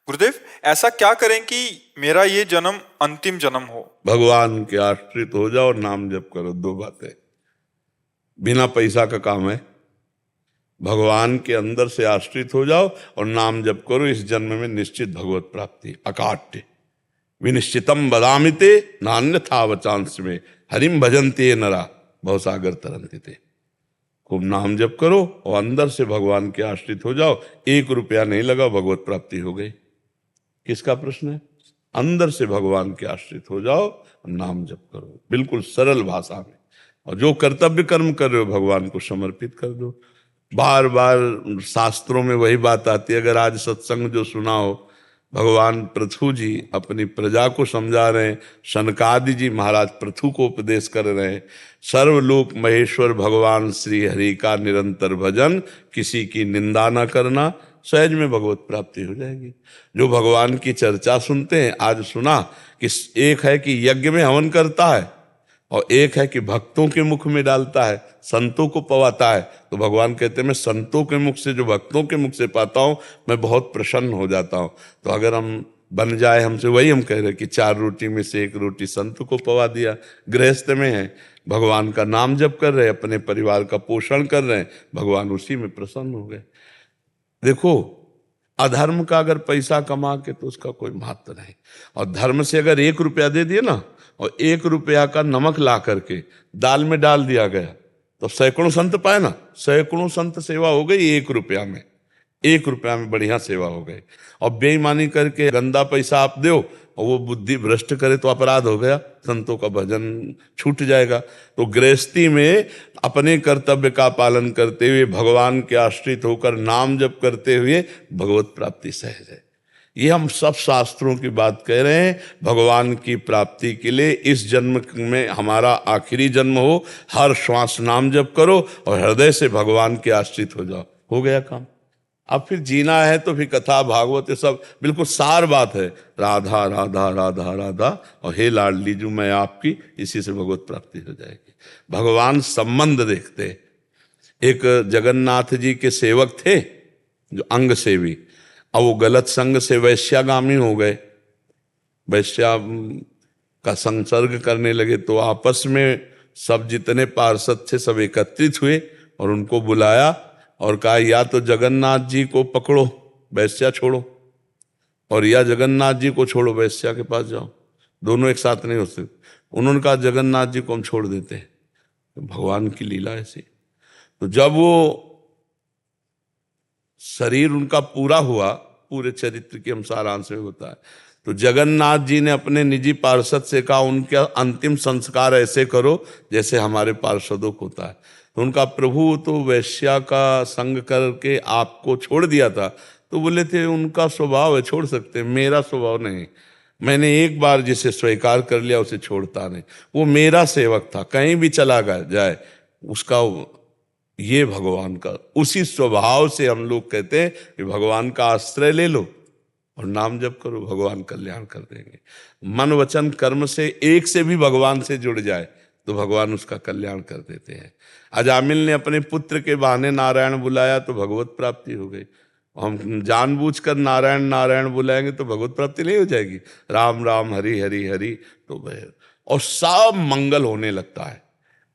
[SPEAKER 1] गुरुदेव, ऐसा क्या करें कि मेरा ये जन्म अंतिम जन्म हो?
[SPEAKER 3] भगवान के आश्रित हो जाओ और नाम जप करो। 2 बातें, बिना पैसा का काम है। भगवान के अंदर से आश्रित हो जाओ और नाम जप करो। इस जन्म में निश्चित भगवत प्राप्ति, अकाट्य विनिश्चितम बदामिते नान्यथा वचांस में हरिम भजन्ते नरा भवसागर तरन्ते थे। खूब नाम जप करो और अंदर से भगवान के आश्रित हो जाओ। 1 रुपया नहीं लगा, भगवत प्राप्ति हो गई। किसका प्रश्न है? अंदर से भगवान के आश्रित हो जाओ और नाम जप करो, बिल्कुल सरल भाषा में। और जो कर्तव्य कर्म कर रहे हो भगवान को समर्पित कर दो। बार बार शास्त्रों में वही बात आती है। अगर आज सत्संग जो सुना हो, भगवान पृथु जी अपनी प्रजा को समझा रहे हैं, शनकादि जी महाराज पृथु को उपदेश कर रहे हैं। सर्वलोक महेश्वर भगवान श्री हरि का निरंतर भजन, किसी की निंदा न करना, सहज में भगवत प्राप्ति हो जाएगी। जो भगवान की चर्चा सुनते हैं, आज सुना कि एक है कि यज्ञ में हवन करता है और एक है कि भक्तों के मुख में डालता है, संतों को पवाता है। तो भगवान कहते हैं मैं संतों के मुख से, जो भक्तों के मुख से पाता हूँ, मैं बहुत प्रसन्न हो जाता हूँ। तो अगर हम बन जाए हमसे, वही हम कह रहे हैं कि 4 रोटी में से 1 रोटी संत को पवा दिया। गृहस्थ में है, भगवान का नाम जप कर रहे हैं, अपने परिवार का पोषण कर रहे हैं, भगवान उसी में प्रसन्न हो गए। देखो, अधर्म का अगर पैसा कमा के तो उसका कोई महत्व नहीं, और धर्म से अगर 1 रुपया दे दिए ना, और 1 रुपया का नमक ला करके दाल में डाल दिया गया, तो सैकड़ों संत पाए ना, सैकड़ों संत सेवा हो गई 1 रुपया में। 1 रुपया में बढ़िया सेवा हो गई। और बेईमानी करके गंदा पैसा आप दो और वो बुद्धि भ्रष्ट करे तो अपराध हो गया, संतों का भजन छूट जाएगा। तो गृहस्थी में अपने कर्तव्य का पालन करते हुए, भगवान के आश्रित होकर नाम जप करते हुए भगवत प्राप्ति सहज है। ये हम सब शास्त्रों की बात कह रहे हैं। भगवान की प्राप्ति के लिए इस जन्म में हमारा आखिरी जन्म हो, हर श्वास नाम जप करो और हृदय से भगवान के आश्रित हो जाओ, हो गया काम। अब फिर जीना है तो फिर कथा भागवत ये सब बिल्कुल सार बात है। राधा राधा राधा राधा और हे लाडली जू मैं आपकी, इसी से भगवत प्राप्ति हो जाएगी। भगवान संबंध देखते। एक जगन्नाथ जी के सेवक थे जो अंग सेवी, अब वो गलत संग से वैश्यागामी हो गए, वैश्या का संसर्ग करने लगे। तो आपस में सब जितने पार्षद थे सब एकत्रित हुए और उनको बुलाया और कहा या तो जगन्नाथ जी को पकड़ो, वैश्या छोड़ो, और या जगन्नाथ जी को छोड़ो, वैश्या के पास जाओ। दोनों एक साथ नहीं हो सकते। उन्होंने कहा जगन्नाथ जी को हम छोड़ देते हैं, तो भगवान की लीला ऐसी। तो जब वो शरीर उनका पूरा हुआ, पूरे चरित्र के हम सारांश में होता है। तो जगन्नाथ जी ने अपने निजी पार्षद से कहा उनका अंतिम संस्कार ऐसे करो जैसे हमारे पार्षदों को होता है। तो उनका प्रभु तो वैश्या का संग करके आपको छोड़ दिया था, तो बोले थे उनका स्वभाव है, छोड़ सकते, मेरा स्वभाव नहीं। मैंने एक बार जिसे स्वीकार कर लिया उसे छोड़ता नहीं। वो मेरा सेवक था, कहीं भी चला जाए उसका, ये भगवान का उसी स्वभाव से हम लोग कहते हैं कि भगवान का आश्रय ले लो और नाम जप करो, भगवान कल्याण कर देंगे। मन वचन कर्म से एक से भी भगवान से जुड़ जाए तो भगवान उसका कल्याण कर देते हैं। अजामिल ने अपने पुत्र के बहाने नारायण बुलाया तो भगवत प्राप्ति हो गई। हम जानबूझकर नारायण नारायण बुलाएंगे तो भगवत प्राप्ति नहीं हो जाएगी। राम राम हरि हरि हरि तो और सब मंगल होने लगता है।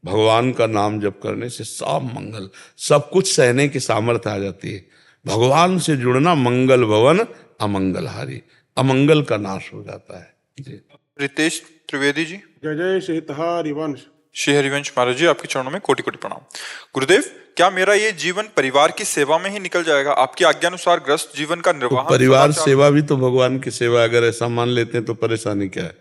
[SPEAKER 3] भगवान का नाम जप करने से सब मंगल, सब कुछ सहने की सामर्थ्य आ जाती है। भगवान से जुड़ना मंगल भवन अमंगलहारी, अमंगल का नाश हो जाता है जी।
[SPEAKER 1] रितेश त्रिवेदी जी।
[SPEAKER 10] जय जय श्री हरिवंश।
[SPEAKER 1] श्री हरिवंश महाराज जी, आपके चरणों में कोटि कोटि प्रणाम। गुरुदेव, क्या मेरा ये जीवन परिवार की सेवा में ही निकल जाएगा? आपकी आज्ञानुसार ग्रस्त जीवन का निर्वाह
[SPEAKER 3] तो परिवार सेवा भी तो भगवान की सेवा, अगर ऐसा मान लेते हैं तो परेशानी क्या है?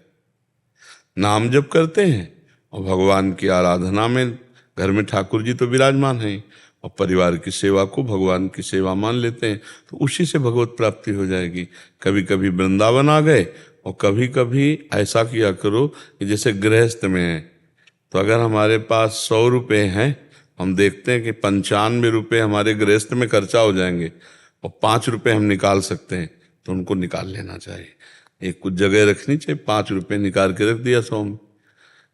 [SPEAKER 3] नाम जप करते हैं और भगवान की आराधना में, घर में ठाकुर जी तो विराजमान हैं, और परिवार की सेवा को भगवान की सेवा मान लेते हैं, तो उसी से भगवत प्राप्ति हो जाएगी। कभी कभी वृंदावन आ गए और कभी कभी ऐसा किया करो कि जैसे गृहस्थ में है, तो अगर हमारे पास 100 रुपये हैं, हम देखते हैं कि 95 रुपये हमारे गृहस्थ में खर्चा हो जाएंगे और 5 रुपये हम निकाल सकते हैं, तो उनको निकाल लेना चाहिए। एक कुछ जगह रखनी चाहिए, 5 रुपये निकाल के रख दिया 100 में।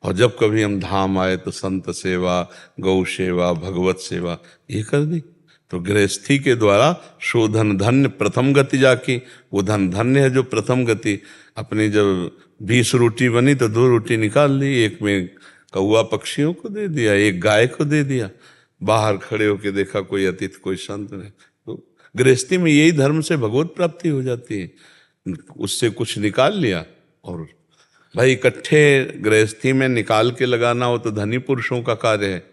[SPEAKER 3] और जब कभी हम धाम आए तो संत सेवा, गौ सेवा, भगवत सेवा ये कर दी, तो गृहस्थी के द्वारा शोधन धन्य प्रथम गति जाकी। वो धन धन्य है जो प्रथम गति। अपनी जब 20 रोटी बनी तो 2 रोटी निकाल ली, एक में कौआ पक्षियों को दे दिया, एक गाय को दे दिया। बाहर खड़े होके देखा कोई अतिथि कोई संत ने। तो गृहस्थी में यही धर्म से भगवत प्राप्ति हो जाती है। उससे कुछ निकाल लिया, और भाई इकट्ठे गृहस्थी में निकाल के लगाना हो तो धनी पुरुषों का कार्य है,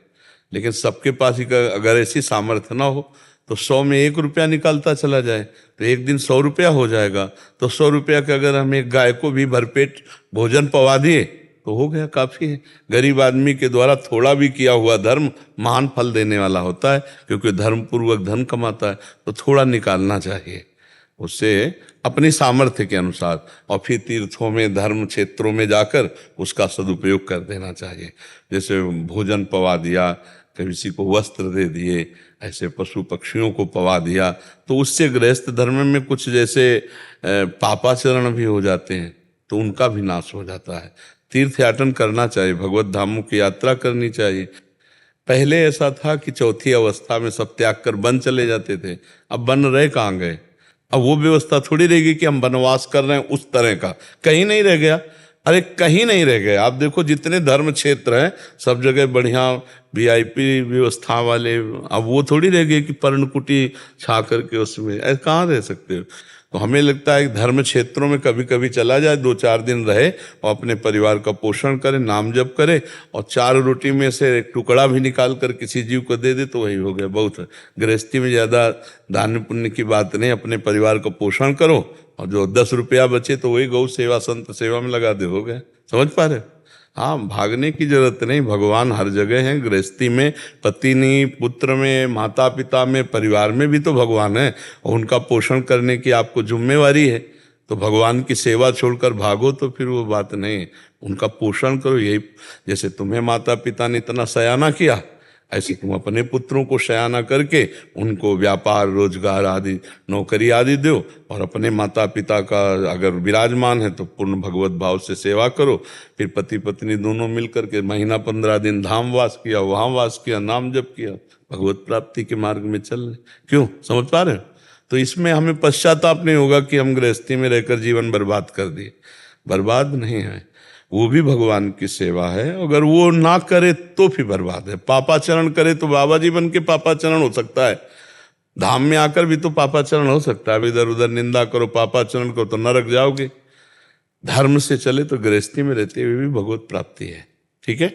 [SPEAKER 3] लेकिन सबके पास ही अगर ऐसी सामर्थ्य ना हो तो 100 में 1 रुपया निकालता चला जाए तो एक दिन 100 रुपया हो जाएगा। तो 100 रुपया के अगर हम एक गाय को भी भरपेट भोजन पवा दिए तो हो गया, काफी है। गरीब आदमी के द्वारा थोड़ा भी किया हुआ धर्म महान फल देने वाला होता है, क्योंकि धर्म पूर्वक धन कमाता है। तो थोड़ा निकालना चाहिए उससे अपनी सामर्थ्य के अनुसार, और फिर तीर्थों में धर्म क्षेत्रों में जाकर उसका सदुपयोग कर देना चाहिए। जैसे भोजन पवा दिया, किसी को वस्त्र दे दिए, ऐसे पशु पक्षियों को पवा दिया, तो उससे गृहस्थ धर्म में कुछ जैसे पापाचरण भी हो जाते हैं तो उनका भी नाश हो जाता है। तीर्थ याटन करना चाहिए, भगवत धामों की यात्रा करनी चाहिए। पहले ऐसा था कि चौथी अवस्था में सब त्याग कर वन चले जाते थे, अब वन रहे कहाँ गए? अब वो व्यवस्था थोड़ी रहेगी कि हम वनवास कर रहे हैं उस तरह का, कहीं नहीं रह गया। अरे कहीं नहीं रह गया। आप देखो जितने धर्म क्षेत्र हैं सब जगह बढ़िया VIP व्यवस्था वाले, अब वो थोड़ी रह गई कि पर्णकुटी छा करके उसमें, ऐसे कहाँ रह सकते हो? तो हमें लगता है कि धर्म क्षेत्रों में कभी कभी चला जाए, 2-4 दिन रहे और अपने परिवार का पोषण करे, नाम जप करे, और 4 रोटी में से एक टुकड़ा भी निकाल कर किसी जीव को दे दे तो वही हो गया, बहुत है। गृहस्थी में ज़्यादा दान पुण्य की बात नहीं, अपने परिवार का पोषण करो और जो 10 रुपया बचे तो वही गौ सेवा संत सेवा में लगा दे, हो गया। समझ पा रहे? हाँ, भागने की जरूरत नहीं, भगवान हर जगह है। गृहस्थी में, पत्नी पुत्र में, माता पिता में, परिवार में भी तो भगवान है, और उनका पोषण करने की आपको जिम्मेवारी है। तो भगवान की सेवा छोड़कर भागो तो फिर वो बात नहीं है। उनका पोषण करो। यही जैसे तुम्हें माता पिता ने इतना सयाना किया, ऐसे तुम अपने पुत्रों को शयाना करके उनको व्यापार रोजगार आदि नौकरी आदि दो, और अपने माता पिता का अगर विराजमान है तो पूर्ण भगवत भाव से सेवा करो। फिर पति पत्नी दोनों मिलकर के महीना 15 दिन धाम वास किया, वहाँ वास किया, नाम जप किया, भगवत प्राप्ति के मार्ग में चल रहे। क्यों? समझ पा रहे हो? तो इसमें हमें पश्चाताप नहीं होगा कि हम गृहस्थी में रहकर जीवन बर्बाद कर दिए। बर्बाद नहीं है, वो भी भगवान की सेवा है। अगर वो ना करे तो फिर बर्बाद है। पापाचरण करे तो बाबा जी बन के पापाचरण हो सकता है, धाम में आकर भी तो पापाचरण हो सकता है। इधर उधर निंदा करो, पापाचरण करो तो नरक जाओगे। धर्म से चले तो गृहस्थी में रहते हुए भी भगवत प्राप्ति है। ठीक है।